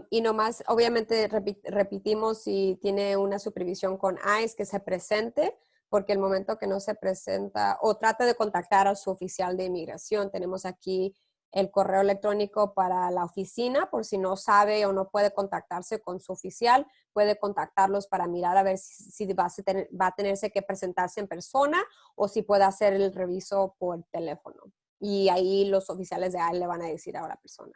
Speaker 2: Y nomás, obviamente, repetimos, si tiene una supervisión con ICE, que se presente, porque el momento que no se presenta, o trate de contactar a su oficial de inmigración. Tenemos aquí el correo electrónico para la oficina, por si no sabe o no puede contactarse con su oficial, puede contactarlos para mirar a ver si va a tenerse que presentarse en persona, o si puede hacer el reviso por teléfono. Y ahí los oficiales de ICE le van a decir a la persona.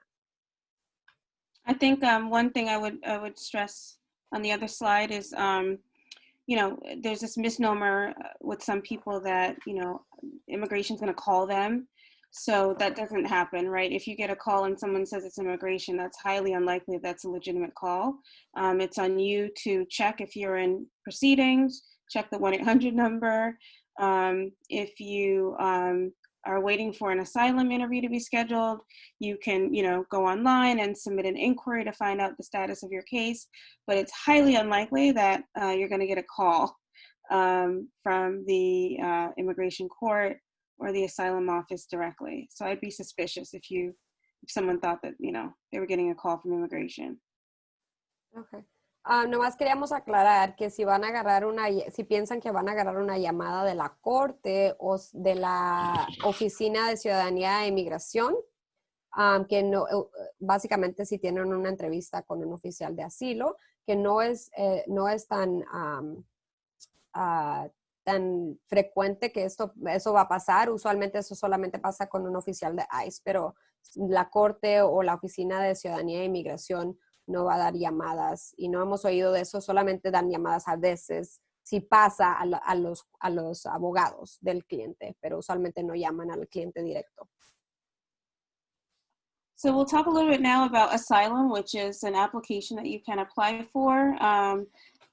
Speaker 4: I think one thing I would stress on the other slide is, you know, there's this misnomer with some people that, you know, immigration is going to call them. So that doesn't happen, right? If you get a call and someone says it's immigration, that's highly unlikely that's a legitimate call. It's on you to check if you're in proceedings, check the 1-800 number. If you are waiting for an asylum interview to be scheduled, you can, you know, go online and submit an inquiry to find out the status of your case. But it's highly unlikely that you're going to get a call from the immigration court or the asylum office directly. So I'd be suspicious if someone thought that, you know, they were getting a call from immigration.
Speaker 2: Okay. Nomás queríamos aclarar que si piensan que van a agarrar una llamada de la corte o de la Oficina de Ciudadanía e Inmigración, que no, básicamente si tienen una entrevista con un oficial de asilo, que no es tan frecuente que eso va a pasar. Usualmente eso solamente pasa con un oficial de ICE, pero la corte o la Oficina de Ciudadanía e Inmigración no va a dar llamadas. Y no hemos oído de eso, solamente dan llamadas a veces si pasa a los abogados del cliente, pero usualmente no llaman al cliente directo.
Speaker 4: So we'll talk a little bit now about asylum, which is an application that you can apply for.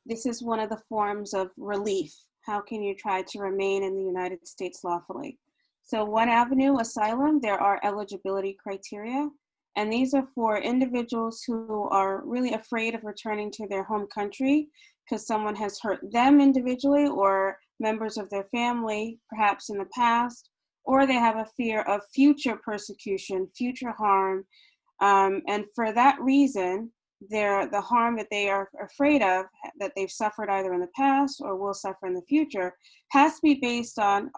Speaker 4: This is one of the forms of relief. How can you try to remain in the United States lawfully? So one avenue, asylum, there are eligibility criteria, and these are for individuals who are really afraid of returning to their home country because someone has hurt them individually or members of their family, perhaps in the past, or they have a fear of future persecution, future harm. And for that reason, the harm that they are afraid of, that they've suffered either in the past or will suffer in the future, has to be based on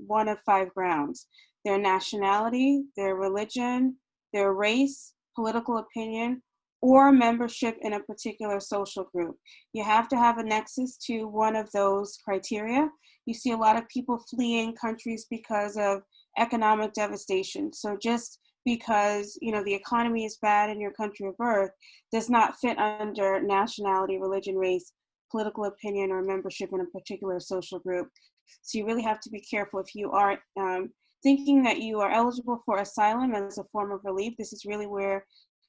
Speaker 4: one of 5 grounds: their nationality, their religion, their race, political opinion, or membership in a particular social group. You have to have a nexus to one of those criteria. You see a lot of people fleeing countries because of economic devastation. So just because, you know, the economy is bad in your country of birth does not fit under nationality, religion, race, political opinion, or membership in a particular social group. So you really have to be careful if you are thinking that you are eligible for asylum as a form of relief. This is really where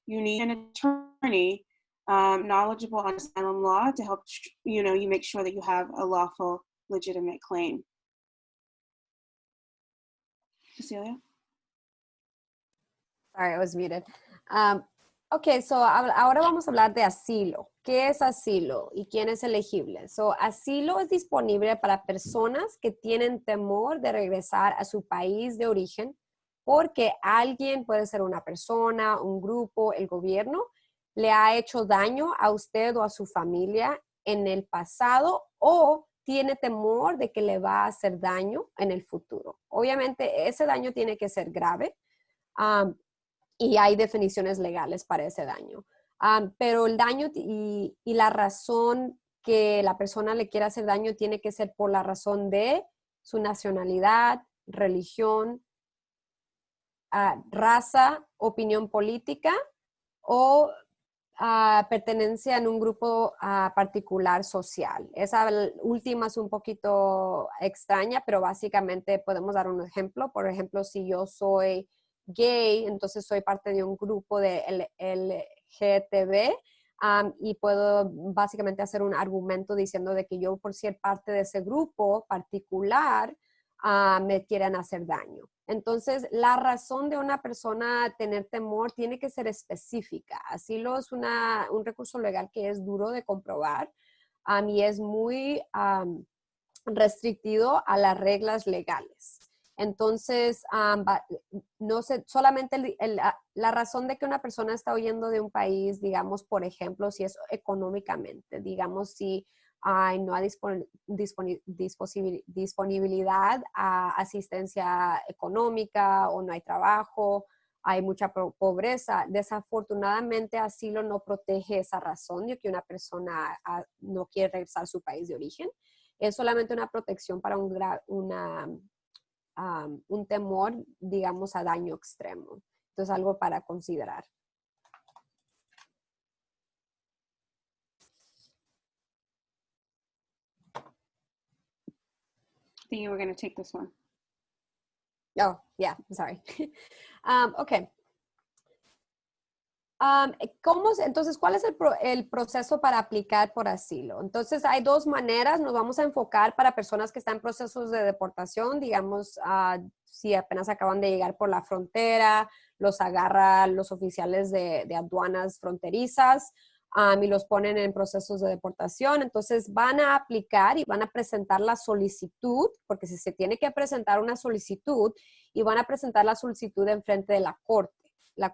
Speaker 4: you need an attorney knowledgeable on asylum law to help, you know, you make sure that you have a lawful, legitimate claim. Cecilia?
Speaker 2: Sorry, I was muted. Ok, so ahora vamos a hablar de asilo. ¿Qué es asilo y quién es elegible? So, asilo es disponible para personas que tienen temor de regresar a su país de origen porque alguien, puede ser una persona, un grupo, el gobierno, le ha hecho daño a usted o a su familia en el pasado o tiene temor de que le va a hacer daño en el futuro. Obviamente, ese daño tiene que ser grave. Y hay definiciones legales para ese daño. Pero el daño y la razón que la persona le quiera hacer daño tiene que ser por la razón de su nacionalidad, religión, raza, opinión política o pertenencia en un grupo particular social. Esa última es un poquito extraña, pero básicamente podemos dar un ejemplo. Por ejemplo, si yo soy gay, entonces soy parte de un grupo de LGTB y puedo básicamente hacer un argumento diciendo de que yo por ser parte de ese grupo particular me quieren hacer daño. Entonces, la razón de una persona tener temor tiene que ser específica. Asilo es un recurso legal que es duro de comprobar y es muy restrictivo a las reglas legales. Entonces, no sé, solamente la razón de que una persona está huyendo de un país, digamos, por ejemplo, si es económicamente, digamos, si no hay disponibilidad a asistencia económica o no hay trabajo, hay mucha pobreza. Desafortunadamente, asilo no protege esa razón de que una persona no quiere regresar a su país de origen. Es solamente una protección para un temor, digamos, a daño extremo. Entonces, algo para considerar.
Speaker 4: I think you were going to take this one.
Speaker 2: Oh, yeah, I'm sorry. Ok. Entonces, ¿cuál es el proceso para aplicar por asilo? Entonces, hay 2 maneras. Nos vamos a enfocar para personas que están en procesos de deportación, digamos, si apenas acaban de llegar por la frontera, los agarran los oficiales de aduanas fronterizas y los ponen en procesos de deportación. Entonces, van a aplicar y van a presentar la solicitud, porque se tiene que presentar una solicitud y van a presentar la solicitud en frente de la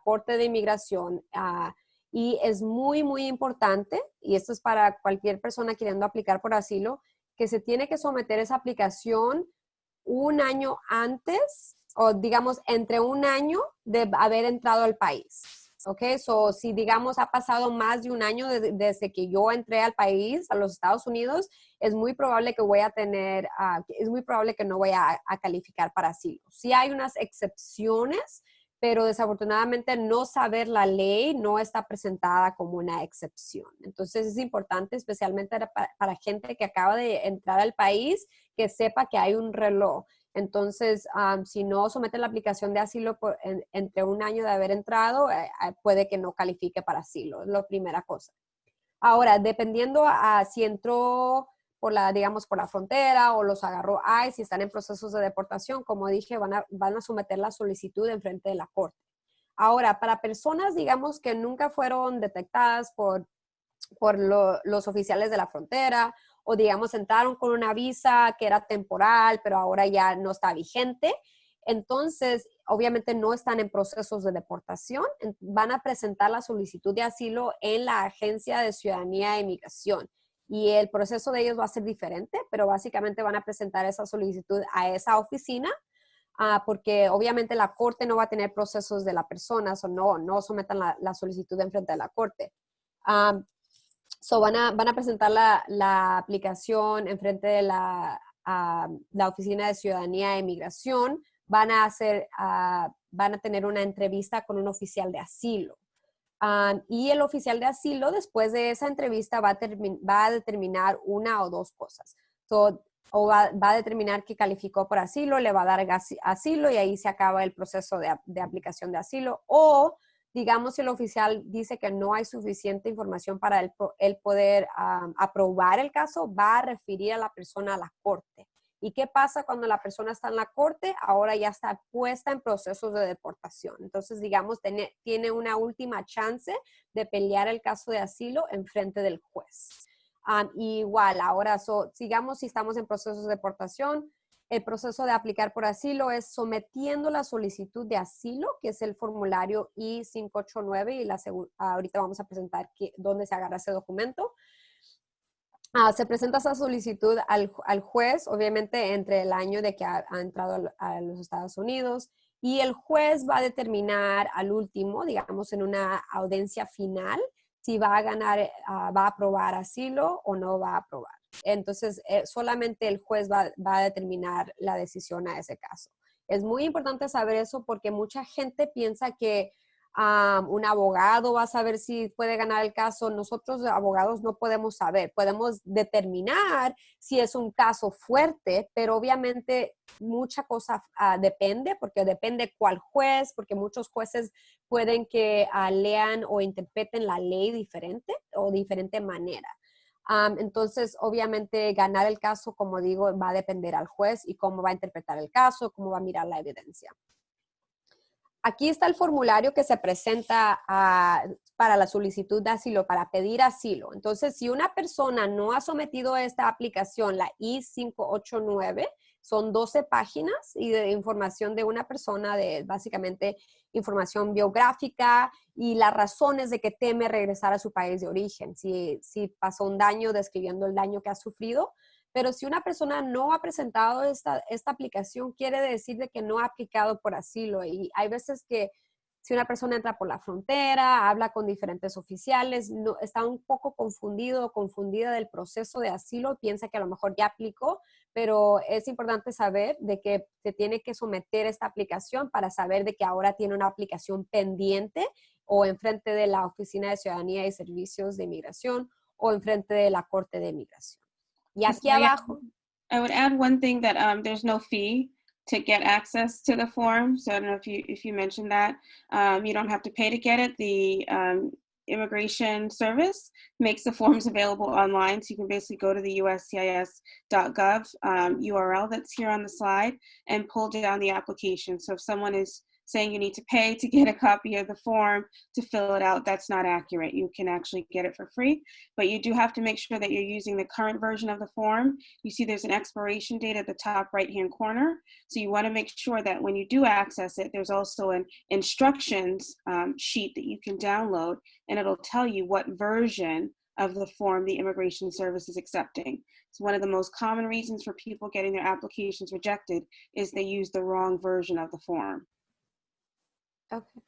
Speaker 2: Corte de Inmigración, y es muy, muy importante, y esto es para cualquier persona queriendo aplicar por asilo, que se tiene que someter esa aplicación un año antes, o digamos, entre un año de haber entrado al país. ¿Ok? So, si digamos ha pasado más de un año desde que yo entré al país, a los Estados Unidos, es muy probable que es muy probable que no voy a calificar para asilo. Sí hay unas excepciones, pero desafortunadamente no saber la ley no está presentada como una excepción. Entonces es importante, especialmente para gente que acaba de entrar al país, que sepa que hay un reloj. Entonces, si no somete la aplicación de asilo entre un año de haber entrado, puede que no califique para asilo, es la primera cosa. Ahora, dependiendo a si entró digamos, por la frontera o los agarró ICE y están en procesos de deportación, como dije, van a someter la solicitud en frente de la corte. Ahora, para personas, digamos, que nunca fueron detectadas por los oficiales de la frontera o, digamos, entraron con una visa que era temporal, pero ahora ya no está vigente, entonces, obviamente no están en procesos de deportación, van a presentar la solicitud de asilo en la Agencia de Ciudadanía e Inmigración. Y el proceso de ellos va a ser diferente, pero básicamente van a presentar esa solicitud a esa oficina, porque obviamente la corte no va a tener procesos de la persona, no sometan la solicitud en frente de la corte. Van a presentar la aplicación en frente de la Oficina de Ciudadanía e Inmigración, van a tener una entrevista con un oficial de asilo. Y el oficial de asilo, después de esa entrevista, va a determinar una o dos cosas. O va a determinar que calificó por asilo, le va a dar asilo y ahí se acaba el proceso de aplicación de asilo. O, digamos, si el oficial dice que no hay suficiente información para él poder aprobar el caso, va a referir a la persona a la corte. ¿Y qué pasa cuando la persona está en la corte? Ahora ya está puesta en procesos de deportación. Entonces, digamos, tiene una última chance de pelear el caso de asilo en frente del juez. Igual, ahora, sigamos si estamos en procesos de deportación. El proceso de aplicar por asilo es sometiendo la solicitud de asilo, que es el formulario I-589, y ahorita vamos a presentar dónde se agarra ese documento. Se presenta esa solicitud al juez, obviamente entre el año de que ha entrado a los Estados Unidos, y el juez va a determinar al último, digamos en una audiencia final, si va a aprobar asilo o no va a aprobar. Entonces, solamente el juez va a determinar la decisión a ese caso. Es muy importante saber eso porque mucha gente piensa que un abogado va a saber si puede ganar el caso. Nosotros, abogados, no podemos saber. Podemos determinar si es un caso fuerte, pero obviamente mucha cosa depende, porque depende cuál juez, porque muchos jueces pueden que lean o interpreten la ley diferente o de diferente manera. Entonces, obviamente, ganar el caso, como digo, va a depender al juez y cómo va a interpretar el caso, cómo va a mirar la evidencia. Aquí está el formulario que se presenta para la solicitud de asilo, para pedir asilo. Entonces, si una persona no ha sometido esta aplicación, la I-589, son 12 páginas y de información de una persona, de básicamente información biográfica y las razones de que teme regresar a su país de origen. Si pasó un daño, describiendo el daño que ha sufrido. Pero si una persona no ha presentado esta aplicación, quiere decir de que no ha aplicado por asilo. Y hay veces que si una persona entra por la frontera, habla con diferentes oficiales, está un poco confundido o confundida del proceso de asilo, piensa que a lo mejor ya aplicó, pero es importante saber de que se tiene que someter esta aplicación para saber de que ahora tiene una aplicación pendiente o enfrente de la Oficina de Ciudadanía y Servicios de Inmigración o enfrente de la Corte de Inmigración. Y aquí abajo.
Speaker 4: I would add one thing that there's no fee to get access to the form. So I don't know if you mentioned that. You don't have to pay to get it. The Immigration Service makes the forms available online. So you can basically go to the uscis.gov URL that's here on the slide and pull down the application. So if someone is saying you need to pay to get a copy of the form to fill it out, that's not accurate. You can actually get it for free, but you do have to make sure that you're using the current version of the form. You see there's an expiration date at the top right-hand corner. So you want to make sure that when you do access it, there's also an instructions sheet that you can download, and it'll tell you what version of the form the Immigration Service is accepting. So one of the most common reasons for people getting their applications rejected is they use the wrong version of the form.
Speaker 2: Okay.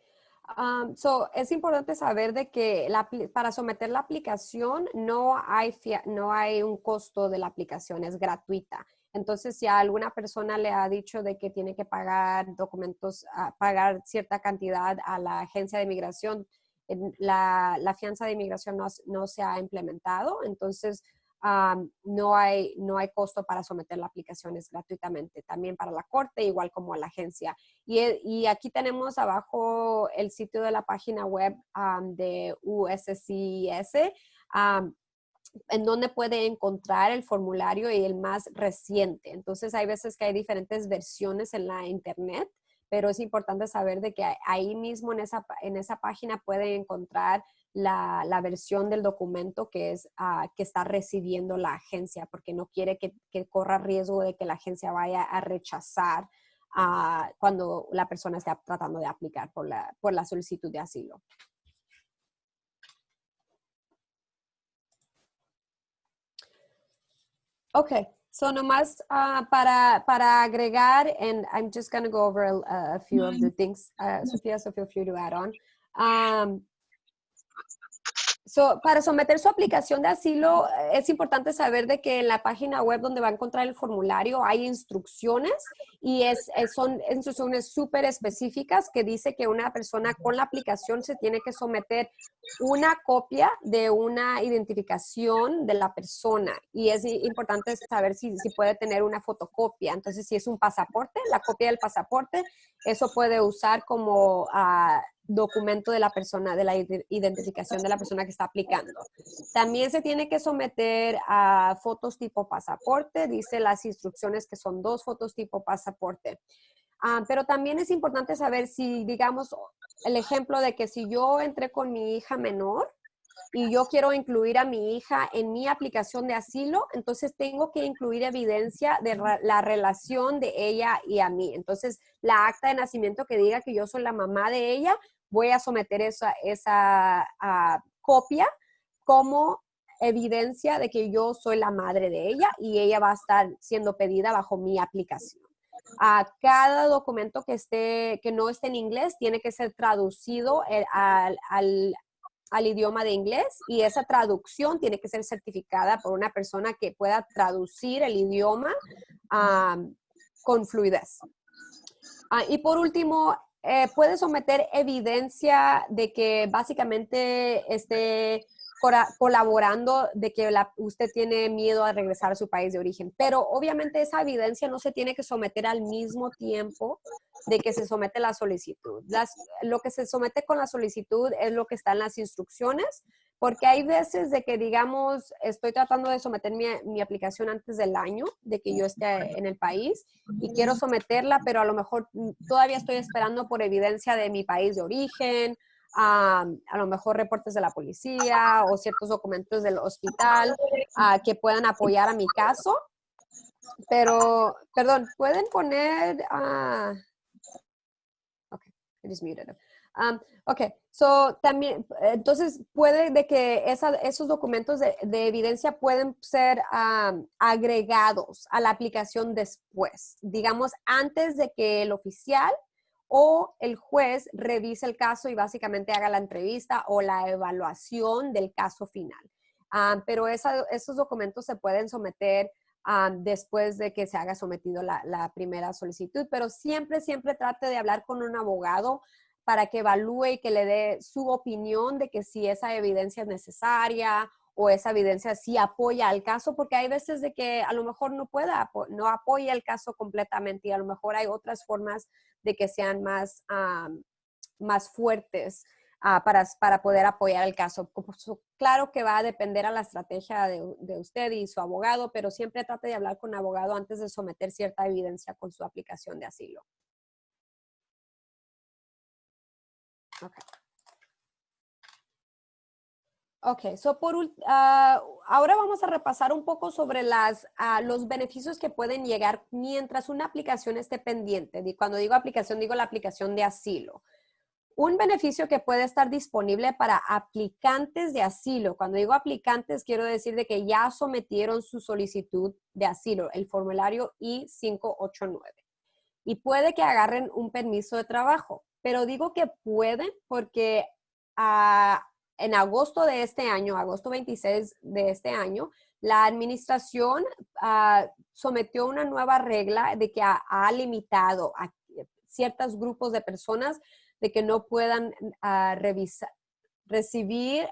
Speaker 2: Es importante saber de que para someter la aplicación no hay un costo de la aplicación, es gratuita. Entonces, si a alguna persona le ha dicho de que tiene que pagar documentos, pagar cierta cantidad a la agencia de migración, la fianza de inmigración no se ha implementado, entonces no hay costo para someter la aplicación, es gratuitamente, también para la corte, igual como a la agencia. Y aquí tenemos abajo el sitio de la página web de USCIS, en donde puede encontrar el formulario y el más reciente. Entonces, hay veces que hay diferentes versiones en la internet, pero es importante saber de que ahí mismo en esa página puede encontrar la versión del documento que está recibiendo la agencia, porque no quiere que corra riesgo de que la agencia vaya a rechazar cuando la persona esté tratando de aplicar por la solicitud de asilo. Okay, so nomás para agregar, and I'm just going to go over a few of the things, Sofía, so feel free to add on. Para someter su aplicación de asilo, es importante saber de que en la página web donde va a encontrar el formulario hay instrucciones y son instrucciones súper específicas que dice que una persona con la aplicación se tiene que someter una copia de una identificación de la persona y es importante saber si puede tener una fotocopia. Entonces, si es un pasaporte, la copia del pasaporte, eso puede usar como documento de la persona, de la identificación de la persona que está aplicando. También se tiene que someter a fotos tipo pasaporte, dice las instrucciones que son 2 fotos tipo pasaporte. Pero también es importante saber si, digamos, el ejemplo de que si yo entré con mi hija menor y yo quiero incluir a mi hija en mi aplicación de asilo, entonces tengo que incluir evidencia de la relación de ella y a mí. Entonces, la acta de nacimiento que diga que yo soy la mamá de ella, voy a someter esa copia como evidencia de que yo soy la madre de ella y ella va a estar siendo pedida bajo mi aplicación. Cada documento que no esté en inglés tiene que ser traducido al idioma de inglés y esa traducción tiene que ser certificada por una persona que pueda traducir el idioma con fluidez. Y por último, puede someter evidencia de que básicamente esté colaborando de que usted tiene miedo a regresar a su país de origen. Pero obviamente esa evidencia no se tiene que someter al mismo tiempo de que se somete la solicitud. Lo que se somete con la solicitud es lo que está en las instrucciones, porque hay veces de que, digamos, estoy tratando de someter mi aplicación antes del año de que yo esté en el país y quiero someterla, pero a lo mejor todavía estoy esperando por evidencia de mi país de origen, a lo mejor reportes de la policía o ciertos documentos del hospital que puedan apoyar a mi caso. Pero, perdón, ¿pueden poner... ok, I just muted him. Ok, también, entonces puede de que esos documentos de evidencia pueden ser agregados a la aplicación después, digamos, antes de que el oficial o el juez revise el caso y básicamente haga la entrevista o la evaluación del caso final. Pero esos documentos se pueden someter después de que se haya sometido la primera solicitud, pero siempre trate de hablar con un abogado para que evalúe y que le dé su opinión de que si esa evidencia es necesaria o esa evidencia sí apoya al caso, porque hay veces de que a lo mejor no apoya el caso completamente y a lo mejor hay otras formas de que sean más fuertes para poder apoyar el caso. Claro que va a depender a la estrategia de usted y su abogado, pero siempre trate de hablar con un abogado antes de someter cierta evidencia con su aplicación de asilo. Okay, ahora vamos a repasar un poco sobre los beneficios que pueden llegar mientras una aplicación esté pendiente. Y cuando digo aplicación, digo la aplicación de asilo. Un beneficio que puede estar disponible para aplicantes de asilo. Cuando digo aplicantes, quiero decir de que ya sometieron su solicitud de asilo, el formulario I-589. Y puede que agarren un permiso de trabajo. Pero digo que pueden porque en agosto de este año, agosto 26 de este año, la administración sometió una nueva regla de que ha limitado a ciertos grupos de personas de que no puedan recibir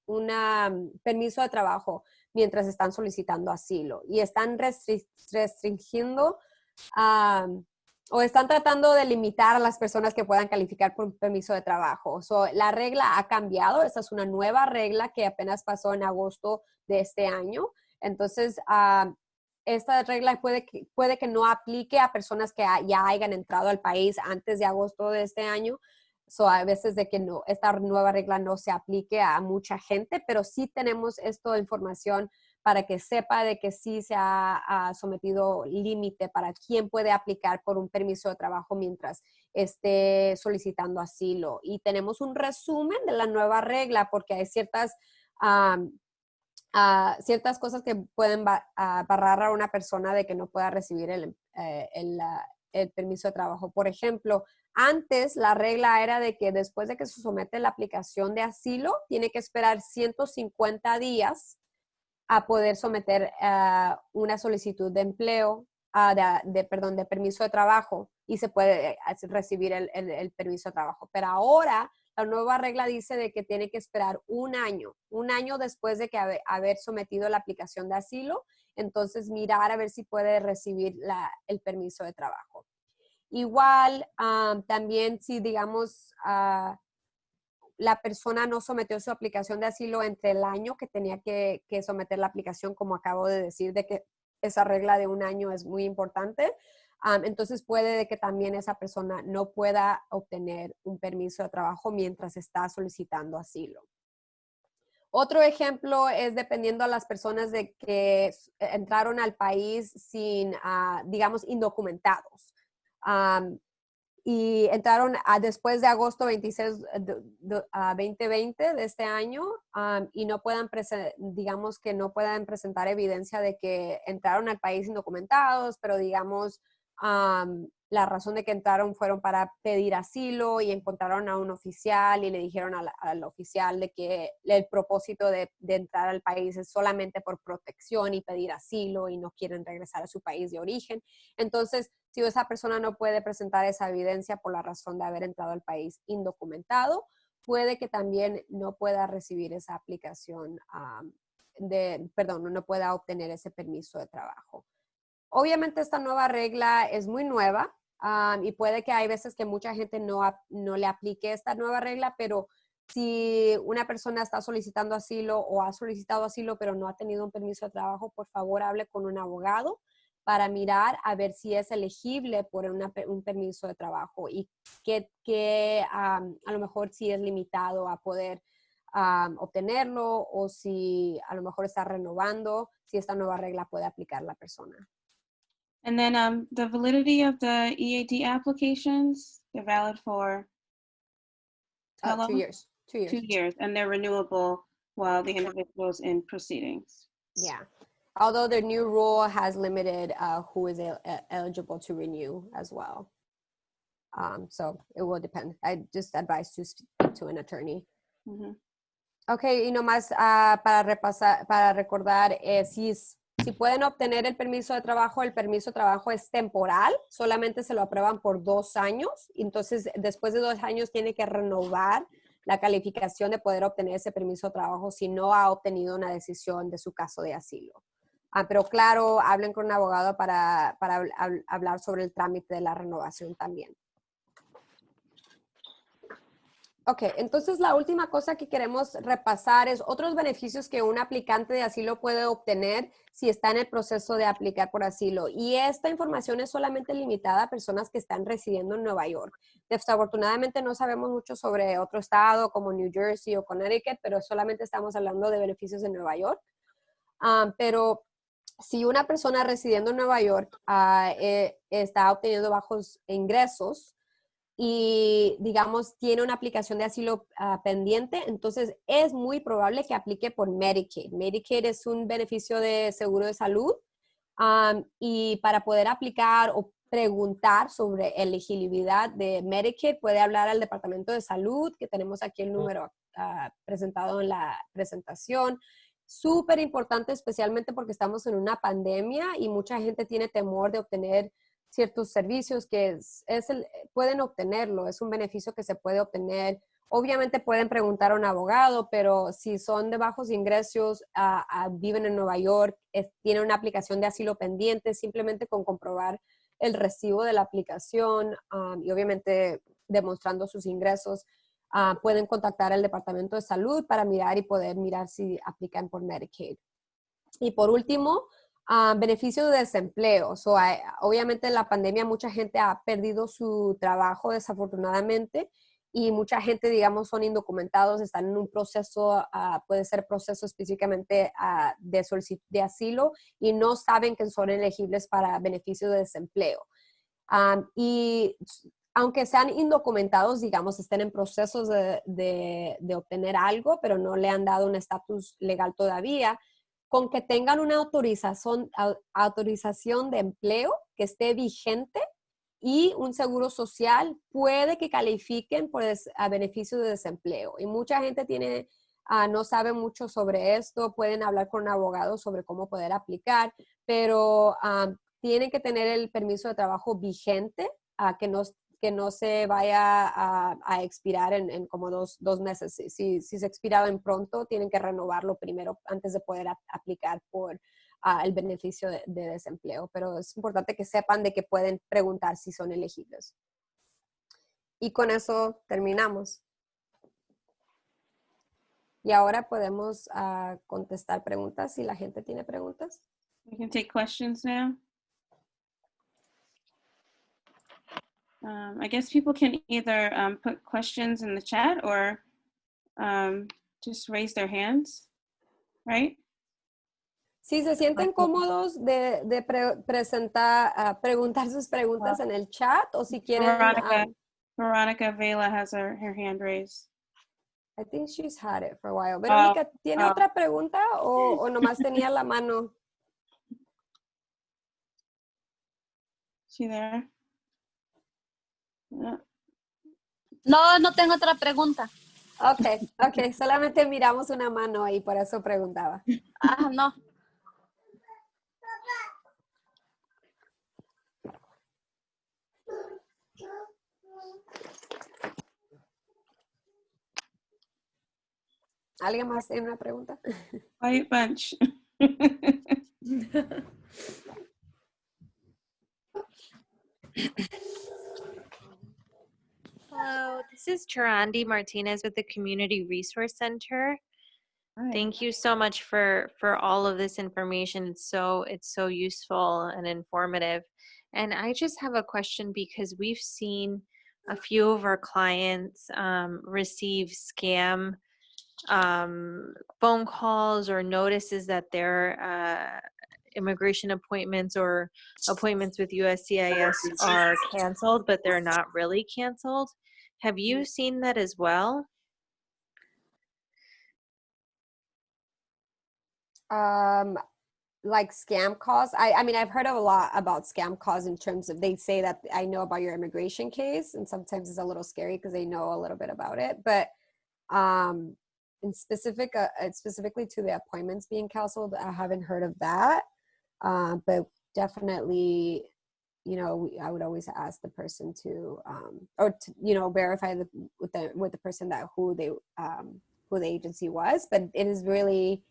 Speaker 2: un permiso de trabajo mientras están solicitando asilo. Y están restringiendo o están tratando de limitar a las personas que puedan calificar por un permiso de trabajo. La regla ha cambiado. Esta es una nueva regla que apenas pasó en agosto de este año. Entonces, esta regla puede que no aplique a personas que ya hayan entrado al país antes de agosto de este año. A veces de que no, esta nueva regla no se aplique a mucha gente, pero sí tenemos esta información para que sepa de que sí se ha sometido límite para quién puede aplicar por un permiso de trabajo mientras esté solicitando asilo. Y tenemos un resumen de la nueva regla porque hay ciertas cosas que pueden barrar a una persona de que no pueda recibir el permiso de trabajo. Por ejemplo, antes la regla era de que después de que se somete la aplicación de asilo, tiene que esperar 150 días a poder someter una solicitud de empleo, de permiso de trabajo y se puede recibir el permiso de trabajo. Pero ahora la nueva regla dice de que tiene que esperar un año después de que haber sometido la aplicación de asilo, entonces mirar a ver si puede recibir el permiso de trabajo. Igual, también si digamos la persona no sometió su aplicación de asilo entre el año que tenía que someter la aplicación, como acabo de decir, de que esa regla de un año es muy importante. Entonces puede de que también esa persona no pueda obtener un permiso de trabajo mientras está solicitando asilo. Otro ejemplo es dependiendo a las personas de que entraron al país sin, digamos, indocumentados. Y entraron después de agosto 26, 2020 de este año y no puedan, digamos que no puedan presentar evidencia de que entraron al país indocumentados, pero digamos la razón de que entraron fueron para pedir asilo y encontraron a un oficial y le dijeron al oficial de que el propósito de entrar al país es solamente por protección y pedir asilo y no quieren regresar a su país de origen. Entonces, si esa persona no puede presentar esa evidencia por la razón de haber entrado al país indocumentado, puede que también no pueda recibir esa aplicación no pueda obtener ese permiso de trabajo. Obviamente esta nueva regla es muy nueva y puede que hay veces que mucha gente no le aplique esta nueva regla, pero si una persona está solicitando asilo o ha solicitado asilo pero no ha tenido un permiso de trabajo, por favor hable con un abogado para mirar a ver si es elegible por un permiso de trabajo y que a lo mejor sí es limitado a poder obtenerlo o si a lo mejor está renovando, si esta nueva regla puede aplicar a la persona.
Speaker 4: And then the validity of the EAD applications, they're valid for how long?
Speaker 2: 2 years. 2 years.
Speaker 4: 2 years, and they're renewable while the individual's in proceedings.
Speaker 2: Yeah. Although the new rule has limited who is eligible to renew as well. So it will depend. I just advise to speak to an attorney.
Speaker 4: Mhm.
Speaker 2: Okay, y nomás para recordar, si pueden obtener el permiso de trabajo es temporal, solamente se lo aprueban por 2 años, entonces después de 2 años tiene que renovar la calificación de poder obtener ese permiso de trabajo si no ha obtenido una decisión de su caso de asilo. Pero claro, hablen con un abogado para hablar sobre el trámite de la renovación también. Ok, entonces la última cosa que queremos repasar es otros beneficios que un aplicante de asilo puede obtener si está en el proceso de aplicar por asilo. Y esta información es solamente limitada a personas que están residiendo en Nueva York. Desafortunadamente no sabemos mucho sobre otro estado como New Jersey o Connecticut, pero solamente estamos hablando de beneficios en Nueva York. Pero si una persona residiendo en Nueva York está obteniendo bajos ingresos, y digamos tiene una aplicación de asilo pendiente, entonces es muy probable que aplique por Medicaid. Medicaid es un beneficio de seguro de salud y para poder aplicar o preguntar sobre elegibilidad de Medicaid puede hablar al Departamento de Salud, que tenemos aquí el número presentado en la presentación, súper importante, especialmente porque estamos en una pandemia y mucha gente tiene temor de obtener ciertos servicios que pueden obtenerlo, es un beneficio que se puede obtener. Obviamente pueden preguntar a un abogado, pero si son de bajos ingresos, viven en Nueva York, tienen una aplicación de asilo pendiente, simplemente con comprobar el recibo de la aplicación y obviamente demostrando sus ingresos, pueden contactar al Departamento de Salud para poder mirar si aplican por Medicaid. Y por último, beneficio de desempleo. Obviamente en la pandemia mucha gente ha perdido su trabajo desafortunadamente y mucha gente, digamos, son indocumentados, están en un proceso, puede ser proceso específicamente de asilo y no saben que son elegibles para beneficio de desempleo. Y aunque sean indocumentados, digamos, estén en procesos de obtener algo, pero no le han dado un estatus legal todavía, con que tengan una autorización de empleo que esté vigente y un seguro social, puede que califiquen a beneficio de desempleo. Y mucha gente no sabe mucho sobre esto, pueden hablar con un abogado sobre cómo poder aplicar, pero tienen que tener el permiso de trabajo vigente, que no se vaya a expirar en como dos meses. Si se expira en pronto, tienen que renovarlo primero antes de poder aplicar por el beneficio de desempleo. Pero es importante que sepan de que pueden preguntar si son elegibles. Y con eso terminamos. Y ahora podemos contestar preguntas si la gente tiene preguntas.
Speaker 4: We can take questions now. I guess people can either put questions in the chat or just raise their hands, right?
Speaker 2: Si se sienten cómodos de preguntar sus preguntas en el chat o si quieren...
Speaker 4: Veronica Vela has her hand raised.
Speaker 2: I think she's had it for a while. Verónica, ¿tiene otra pregunta o nomás tenía la mano?
Speaker 4: She there?
Speaker 5: No, no tengo otra pregunta.
Speaker 2: Ok, solamente miramos una mano y por eso preguntaba.
Speaker 5: No.
Speaker 2: ¿Alguien más tiene una pregunta?
Speaker 4: Quiet bunch.
Speaker 6: Hello, this is Charandi Martinez with the Community Resource Center.
Speaker 1: Hi.
Speaker 6: Thank you so much for all of this information. It's so useful and informative. And I just have a question because we've seen a few of our clients receive scam phone calls or notices that their immigration appointments or appointments with USCIS are canceled, but they're not really canceled. Have you seen that as well?
Speaker 2: Like scam calls? I mean, I've heard a lot about scam calls in terms of, they say that I know about your immigration case, and sometimes it's a little scary because they know a little bit about it. But specifically to the appointments being canceled, I haven't heard of that. But definitely, I would always ask the person to verify with the person that who the agency was. But it is really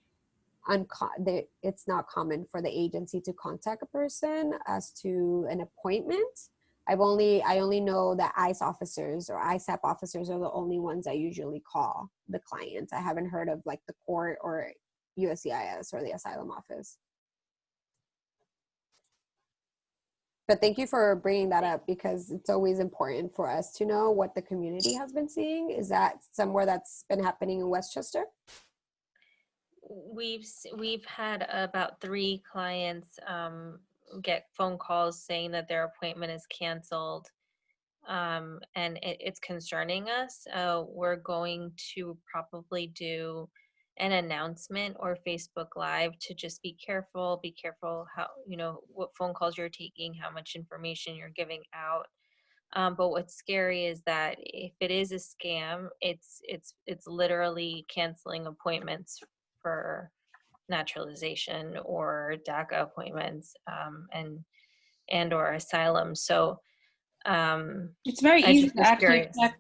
Speaker 2: it's not common for the agency to contact a person as to an appointment. I only know that ICE officers or ISAP officers are the only ones that usually call the clients. I haven't heard of like the court or USCIS or the asylum office. But thank you for bringing that up because it's always important for us to know what the community has been seeing. Is that somewhere that's been happening in Westchester?
Speaker 6: We've had about 3 clients get phone calls saying that their appointment is canceled, and it's concerning us. We're going to probably do an announcement or Facebook Live to just be careful how, what phone calls you're taking, how much information you're giving out. But what's scary is that if it is a scam, it's literally canceling appointments for naturalization or DACA appointments, and or asylum. So
Speaker 4: It's very
Speaker 6: I
Speaker 4: easy
Speaker 6: just
Speaker 4: to
Speaker 6: was
Speaker 4: actually
Speaker 6: curious.
Speaker 4: check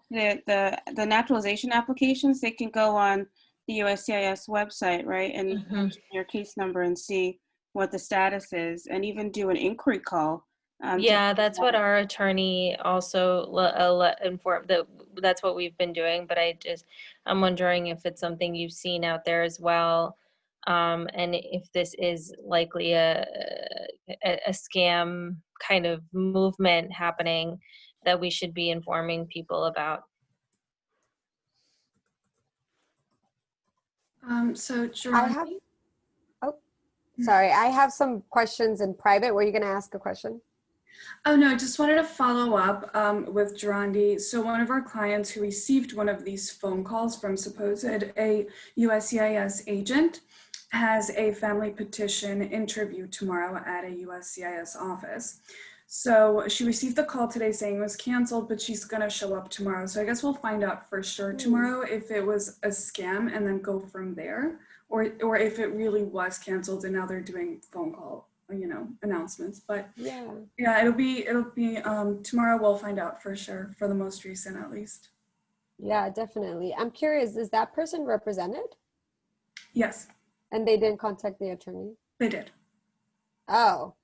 Speaker 4: the naturalization applications. They can go on the USCIS website, right, and
Speaker 6: Mhm.
Speaker 4: enter your case number and see what the status is, and even do an inquiry call.
Speaker 6: Yeah, that's what our attorney also informed that that's what we've been doing. But I'm wondering if it's something you've seen out there as well, and if this is likely a scam kind of movement happening that we should be informing people about.
Speaker 3: So
Speaker 2: I
Speaker 3: Geron,
Speaker 2: have, oh, sorry. I have some questions in private. Were you going to ask a question?
Speaker 3: oh no, I just wanted to follow up with Gerandi. So one of our clients who received one of these phone calls from supposed a USCIS agent has a family petition interview tomorrow at a USCIS office. So she received the call today saying it was canceled, but she's gonna show up tomorrow. So I guess we'll find out for sure tomorrow if it was a scam and then go from there, or if it really was canceled and now they're doing phone call, announcements. But yeah, it'll be tomorrow. We'll find out for sure, for the most recent at least.
Speaker 2: Yeah, definitely. I'm curious, is that person represented?
Speaker 3: Yes,
Speaker 2: And they didn't contact the attorney?
Speaker 3: they did.
Speaker 2: Oh.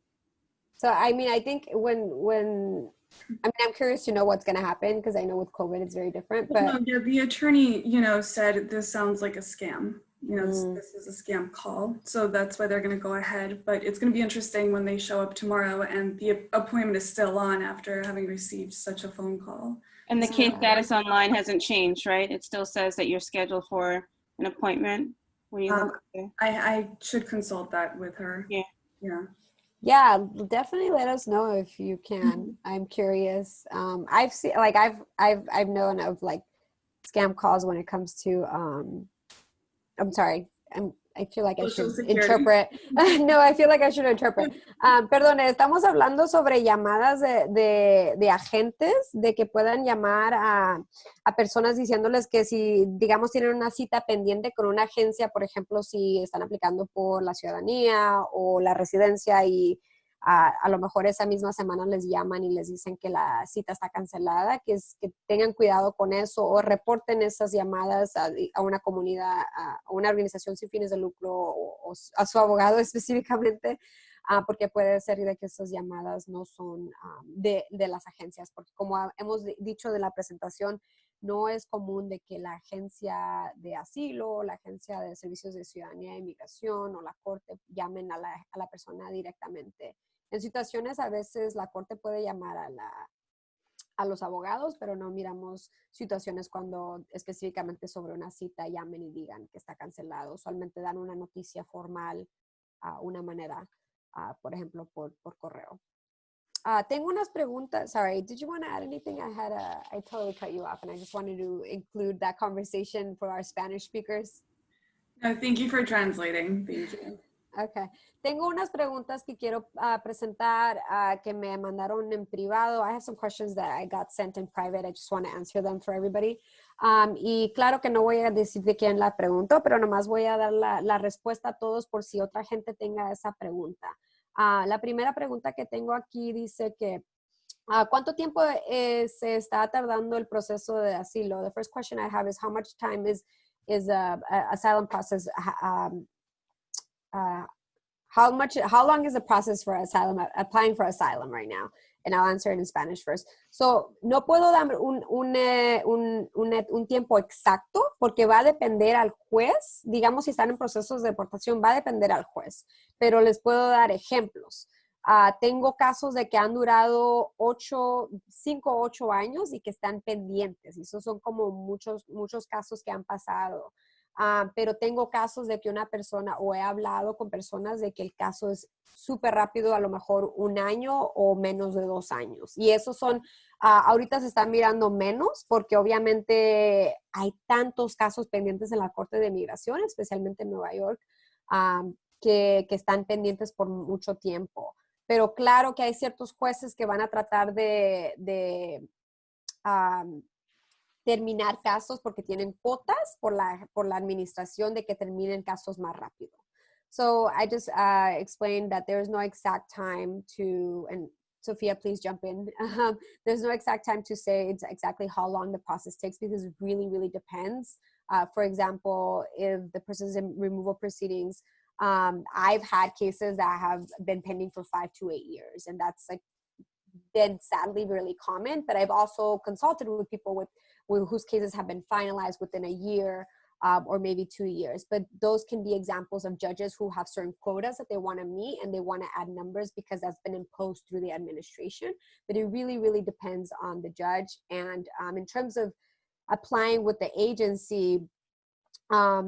Speaker 2: So I mean, I think I'm curious to know what's going to happen because I know with COVID it's very different,
Speaker 3: Well,
Speaker 2: but
Speaker 3: no, yeah, the attorney, said this sounds like a scam. This is a scam call. So that's why they're going to go ahead. But it's going to be interesting when they show up tomorrow and the appointment is still on after having received such a phone call.
Speaker 4: And the case status online hasn't changed, right? It still says that you're scheduled for an appointment when you look there.
Speaker 3: I should consult that with her.
Speaker 4: Yeah.
Speaker 3: Yeah.
Speaker 2: yeah, definitely let us know if you can. I'm curious. I've seen I've known of like scam calls when it comes to I'm sorry. I feel like I
Speaker 3: Social
Speaker 2: should
Speaker 3: Security.
Speaker 2: interpret. No, I feel like I should interpret. Perdón, estamos hablando sobre llamadas de agentes, de que puedan llamar a personas diciéndoles que si, digamos, tienen una cita pendiente con una agencia, por ejemplo, si están aplicando por la ciudadanía o la residencia y a lo mejor esa misma semana les llaman y les dicen que la cita está cancelada, que tengan cuidado con eso o reporten esas llamadas a una comunidad, a una organización sin fines de lucro o a su abogado específicamente, porque puede ser de que esas llamadas no son de las agencias, porque como hemos dicho de la presentación, no es común de que la agencia de asilo, la agencia de servicios de ciudadanía e inmigración o la corte llamen a la persona directamente. En situaciones a veces la corte puede llamar a los abogados, pero no miramos situaciones cuando específicamente sobre una cita llamen y digan que está cancelado. Usualmente dan una noticia formal una manera, por ejemplo, por correo. Tengo unas preguntas. Sorry, did you want to add anything? I totally cut you off and I just wanted to include that conversation for our Spanish speakers.
Speaker 3: No, thank you for translating. Thank you.
Speaker 2: Okay. Tengo unas preguntas que quiero presentar que me mandaron en privado. I have some questions that I got sent in private. I just want to answer them for everybody. Y claro que no voy a decir de quién la pregunto, pero nomás voy a dar la respuesta a todos por si otra gente tenga esa pregunta. La primera pregunta que tengo aquí dice que ¿cuánto tiempo se está tardando el proceso de asilo? The first question I have is how much time is asylum process how long is the process for applying for asylum right now? And I'll answer it in Spanish first. So, no puedo dar un tiempo exacto porque va a depender al juez. Digamos, si están en procesos de deportación, va a depender al juez. Pero les puedo dar ejemplos. Tengo casos de que han durado 5 o 8 años y que están pendientes. Y esos son como muchos casos que han pasado. Pero tengo casos de que una persona, o he hablado con personas de que el caso es súper rápido, a lo mejor 1 año o menos de 2 años. Y esos son, ahorita se están mirando menos porque obviamente hay tantos casos pendientes en la Corte de Migración, especialmente en Nueva York, que están pendientes por mucho tiempo. Pero claro que hay ciertos jueces que van a tratar de terminar casos porque tienen cuotas por la administración de que terminen casos más rápido. So I just explained that there's no exact time to, and Sophia, please jump in. There's no exact time to say exactly how long the process takes because it really, really depends. For example, if the person's in removal proceedings, I've had cases that have been pending for 5 to 8 years, and that's like been sadly really common. But I've also consulted with people with whose cases have been finalized within a year or maybe 2 years. But those can be examples of judges who have certain quotas that they want to meet and they want to add numbers because that's been imposed through the administration. But it really, really depends on the judge. And in terms of applying with the agency,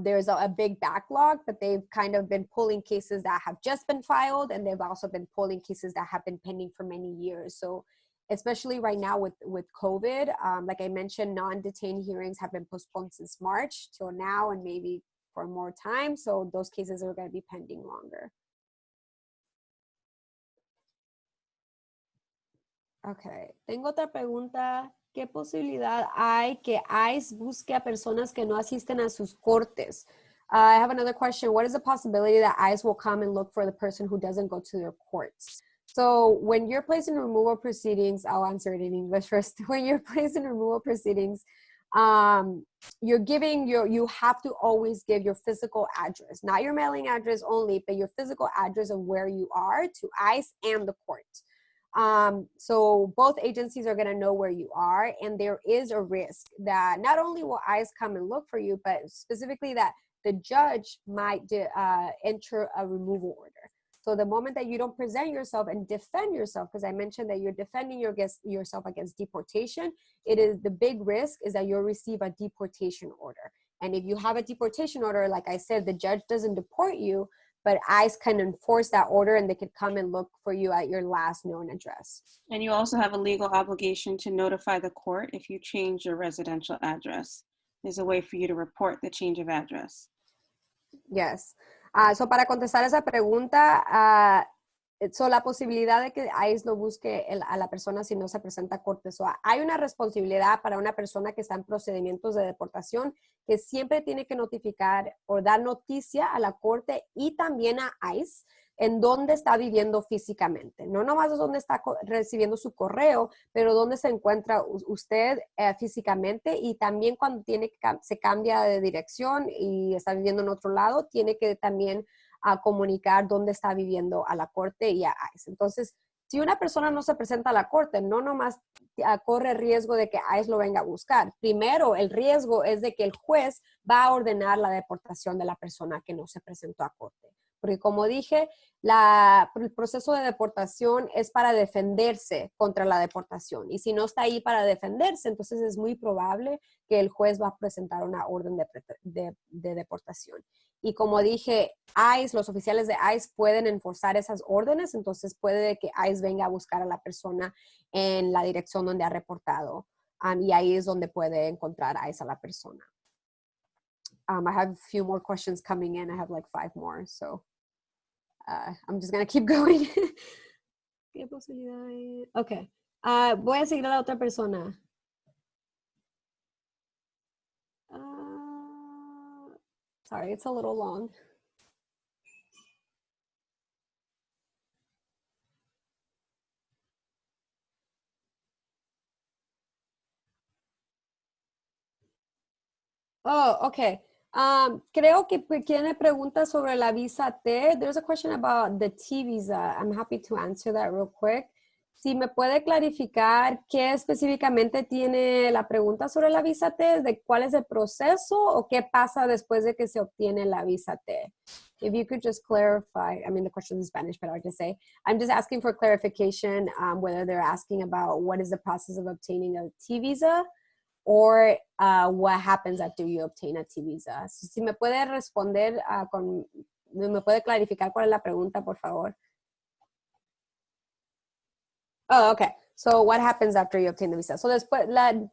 Speaker 2: there's a big backlog, but they've kind of been pulling cases that have just been filed, and they've also been pulling cases that have been pending for many years. So especially right now with COVID, like I mentioned, non-detained hearings have been postponed since March till now and maybe for more time. So those cases are going to be pending longer. Okay, tengo otra pregunta. ¿Qué posibilidad hay que ICE busque a personas que no asisten a sus cortes? I have another question. What is the possibility that ICE will come and look for the person who doesn't go to their courts? So when you're placed in removal proceedings, I'll answer it in English first. When you're placed in removal proceedings, you have to always give your physical address, not your mailing address only, but your physical address of where you are to ICE and the court. So both agencies are going to know where you are, and there is a risk that not only will ICE come and look for you, but specifically that the judge might enter a removal order. So the moment that you don't present yourself and defend yourself, because I mentioned that you're defending yourself against deportation, it is the big risk is that you'll receive a deportation order. And if you have a deportation order, like I said, the judge doesn't deport you, but ICE can enforce that order and they could come and look for you at your last known address.
Speaker 4: And you also have a legal obligation to notify the court if you change your residential address. There's a way for you to report the change of address.
Speaker 2: Yes. So para contestar esa pregunta, la posibilidad de que ICE lo busque a la persona si no se presenta a corte. So, hay una responsabilidad para una persona que está en procedimientos de deportación que siempre tiene que notificar o dar noticia a la corte y también a ICE en dónde está viviendo físicamente. No nomás es dónde está recibiendo su correo, pero dónde se encuentra usted físicamente, y también cuando se cambia de dirección y está viviendo en otro lado, tiene que también comunicar dónde está viviendo a la corte y a ICE. Entonces, si una persona no se presenta a la corte, no nomás corre riesgo de que ICE lo venga a buscar. Primero, el riesgo es de que el juez va a ordenar la deportación de la persona que no se presentó a corte. Porque como dije, el proceso de deportación es para defenderse contra la deportación. Y si no está ahí para defenderse, entonces es muy probable que el juez va a presentar una orden de deportación. Y como dije, ICE, los oficiales de ICE pueden enforzar esas órdenes, entonces puede que ICE venga a buscar a la persona en la dirección donde ha reportado. Y ahí es donde puede encontrar ICE a la persona. I have a few more questions coming in. I have like 5 more, so I'm just going to keep going. ¿Qué posibilidad hay? Okay. Voy a seguir a la otra persona. Sorry, it's a little long. Oh, okay. Creo que tiene preguntas sobre la visa T. There's a question about the T visa. I'm happy to answer that real quick. Si me puede clarificar qué específicamente tiene la pregunta sobre la visa T, de cuál es el proceso o qué pasa después de que se obtiene la visa T. If you could just clarify, I mean, the question is in Spanish, but I'll just say, I'm just asking for clarification whether they're asking about what is the process of obtaining a T visa or what happens after you obtain a T visa. So, si me puede responder, me puede clarificar cuál es la pregunta, por favor. Oh, okay. So what happens after you obtain the visa? So después,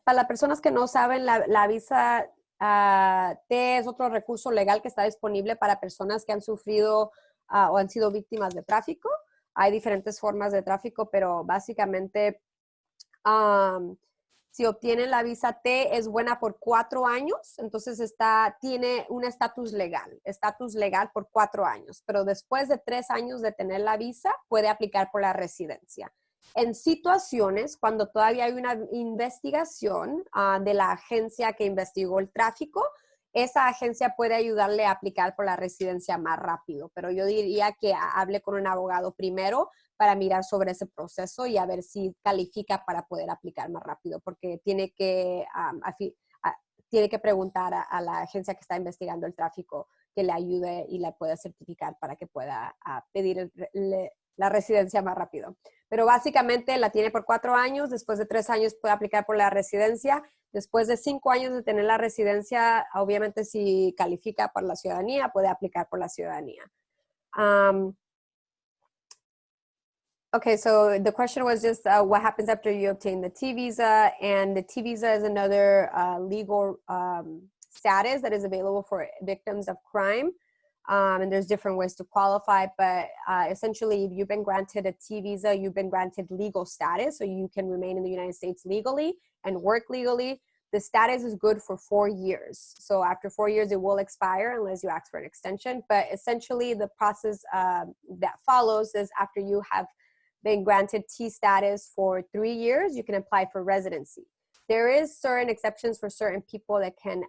Speaker 2: para las personas que no saben, la visa T es otro recurso legal que está disponible para personas que han sufrido o han sido víctimas de tráfico. Hay diferentes formas de tráfico, pero básicamente si obtienen la visa T, es buena por 4 años, entonces tiene un estatus legal por 4 años, pero después de 3 años de tener la visa, puede aplicar por la residencia. En situaciones cuando todavía hay una investigación de la agencia que investigó el tráfico, esa agencia puede ayudarle a aplicar por la residencia más rápido, pero yo diría que hable con un abogado primero para mirar sobre ese proceso y a ver si califica para poder aplicar más rápido, porque tiene que preguntar a la agencia que está investigando el tráfico que le ayude y le pueda certificar para que pueda pedir la residencia más rápido. Pero básicamente la tiene por 4 años, después de 3 años puede aplicar por la residencia, después de 5 años de tener la residencia, obviamente si califica para la ciudadanía, puede aplicar por la ciudadanía. Okay, so the question was just what happens after you obtain the T visa, and the T visa is another legal status that is available for victims of crime. And there's different ways to qualify, but essentially if you've been granted a T visa, you've been granted legal status, so you can remain in the United States legally and work legally. The status is good for 4 years. So after 4 years, it will expire unless you ask for an extension. But essentially the process that follows is after you have been granted T status for 3 years, you can apply for residency. There is certain exceptions for certain people that can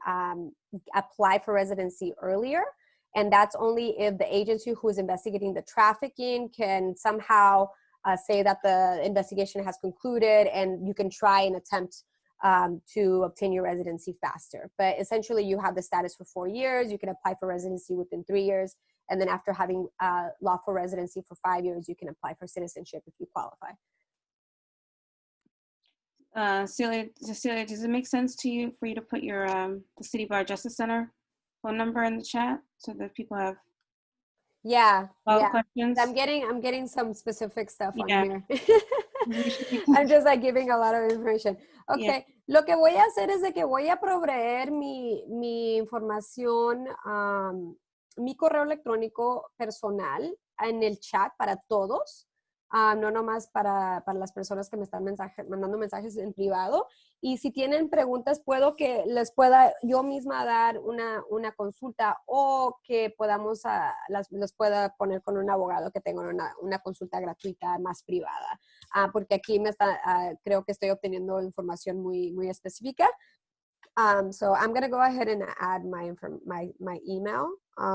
Speaker 2: apply for residency earlier. And that's only if the agency who is investigating the trafficking can somehow say that the investigation has concluded and you can try and attempt to obtain your residency faster. But essentially you have the status for 4 years, you can apply for residency within 3 years. And then after having lawful residency for 5 years, you can apply for citizenship if you qualify.
Speaker 4: Cecilia, does it make sense to you for you to put your the City Bar Justice Center phone number in the chat so that people have questions?
Speaker 2: I'm getting some specific stuff on
Speaker 4: Yeah.
Speaker 2: here. I'm just like giving a lot of information. Okay,
Speaker 4: Yeah.
Speaker 2: Lo que voy a hacer es de que voy a proveer mi información, mi correo electrónico personal en el chat para todos. No nomás para las personas que me están mandando mensajes en privado. Y si tienen preguntas, puedo que les pueda yo misma dar una consulta o que podamos, los pueda poner con un abogado que tenga una consulta gratuita más privada. Porque aquí creo que estoy obteniendo información muy, muy específica. So I'm going to go ahead and add my email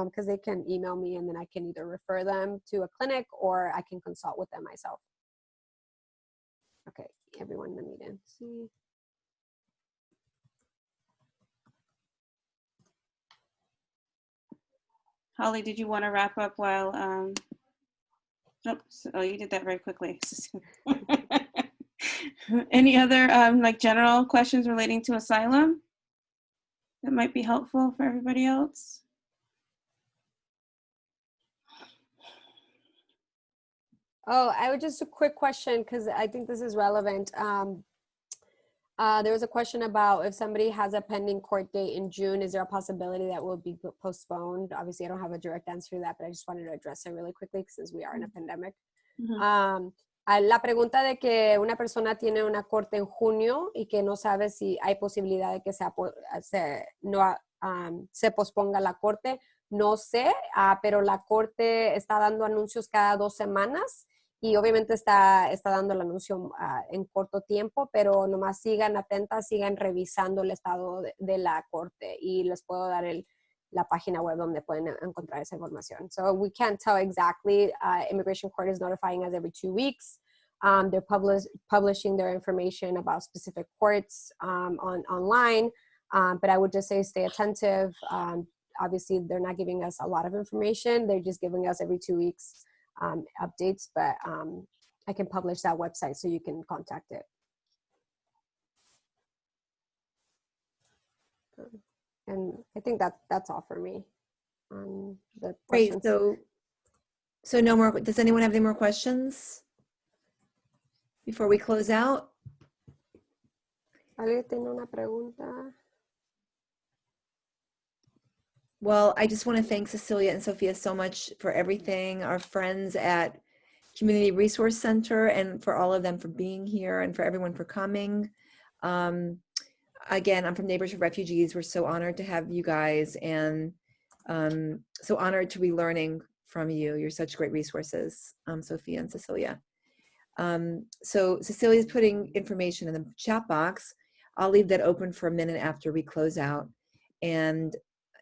Speaker 2: because they can email me and then I can either refer them to a clinic or I can consult with them myself. Okay, everyone, let me see.
Speaker 4: Holly, did you want to wrap up while, oops, oh, you did that very quickly. Any other like general questions relating to asylum that might be helpful for everybody else?
Speaker 2: Oh, I would just a quick question because I think this is relevant. There was a question about if somebody has a pending court date in June, is there a possibility that will be postponed? Obviously, I don't have a direct answer to that, but I just wanted to address it really quickly since we are in a pandemic.
Speaker 4: Mm-hmm.
Speaker 2: La pregunta de que una persona tiene una corte en junio y que no sabe si hay posibilidad de que se posponga la corte, no sé, pero la corte está dando anuncios cada 2 semanas y obviamente está dando el anuncio en corto tiempo, pero nomás sigan atentas, sigan revisando el estado de la corte y les puedo dar la página web donde pueden encontrar esa información. So we can't tell exactly. Immigration Court is notifying us every 2 weeks. They're publishing their information about specific courts online, but I would just say stay attentive. Obviously, they're not giving us a lot of information. They're just giving us every 2 weeks updates, but I can publish that website so you can contact it. And I think that's all for me. The
Speaker 1: Great.
Speaker 2: questions.
Speaker 1: So no more. Does anyone have any more questions before we close out?
Speaker 2: ¿Alguien tiene una pregunta?
Speaker 1: Well, I just want to thank Cecilia and Sophia so much for everything, our friends at Community Resource Center, and for all of them for being here and for everyone for coming. Again, I'm from Neighbors for Refugees. We're so honored to have you guys, and so honored to be learning from you. You're such great resources, Sophia and Cecilia. So Cecilia's putting information in the chat box. I'll leave that open for a minute after we close out. And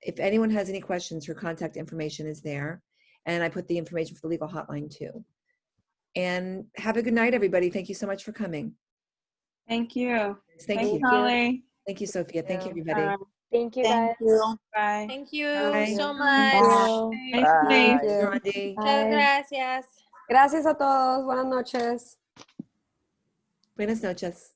Speaker 1: if anyone has any questions, her contact information is there. And I put the information for the legal hotline too. And have a good night, everybody. Thank you so much for coming.
Speaker 4: Thank you.
Speaker 1: Thank you.
Speaker 4: Holly.
Speaker 1: Thank you, Sophia. Thank you, everybody.
Speaker 2: Thank you,
Speaker 5: Thank
Speaker 2: guys.
Speaker 5: you.
Speaker 4: Bye.
Speaker 6: Thank you
Speaker 1: Bye.
Speaker 6: so
Speaker 2: Thank
Speaker 6: much.
Speaker 2: you.
Speaker 4: Stay safe.
Speaker 2: Thank you.
Speaker 1: Rondi.
Speaker 6: Muchas gracias.
Speaker 2: Gracias a todos. Buenas noches.
Speaker 1: Buenas noches.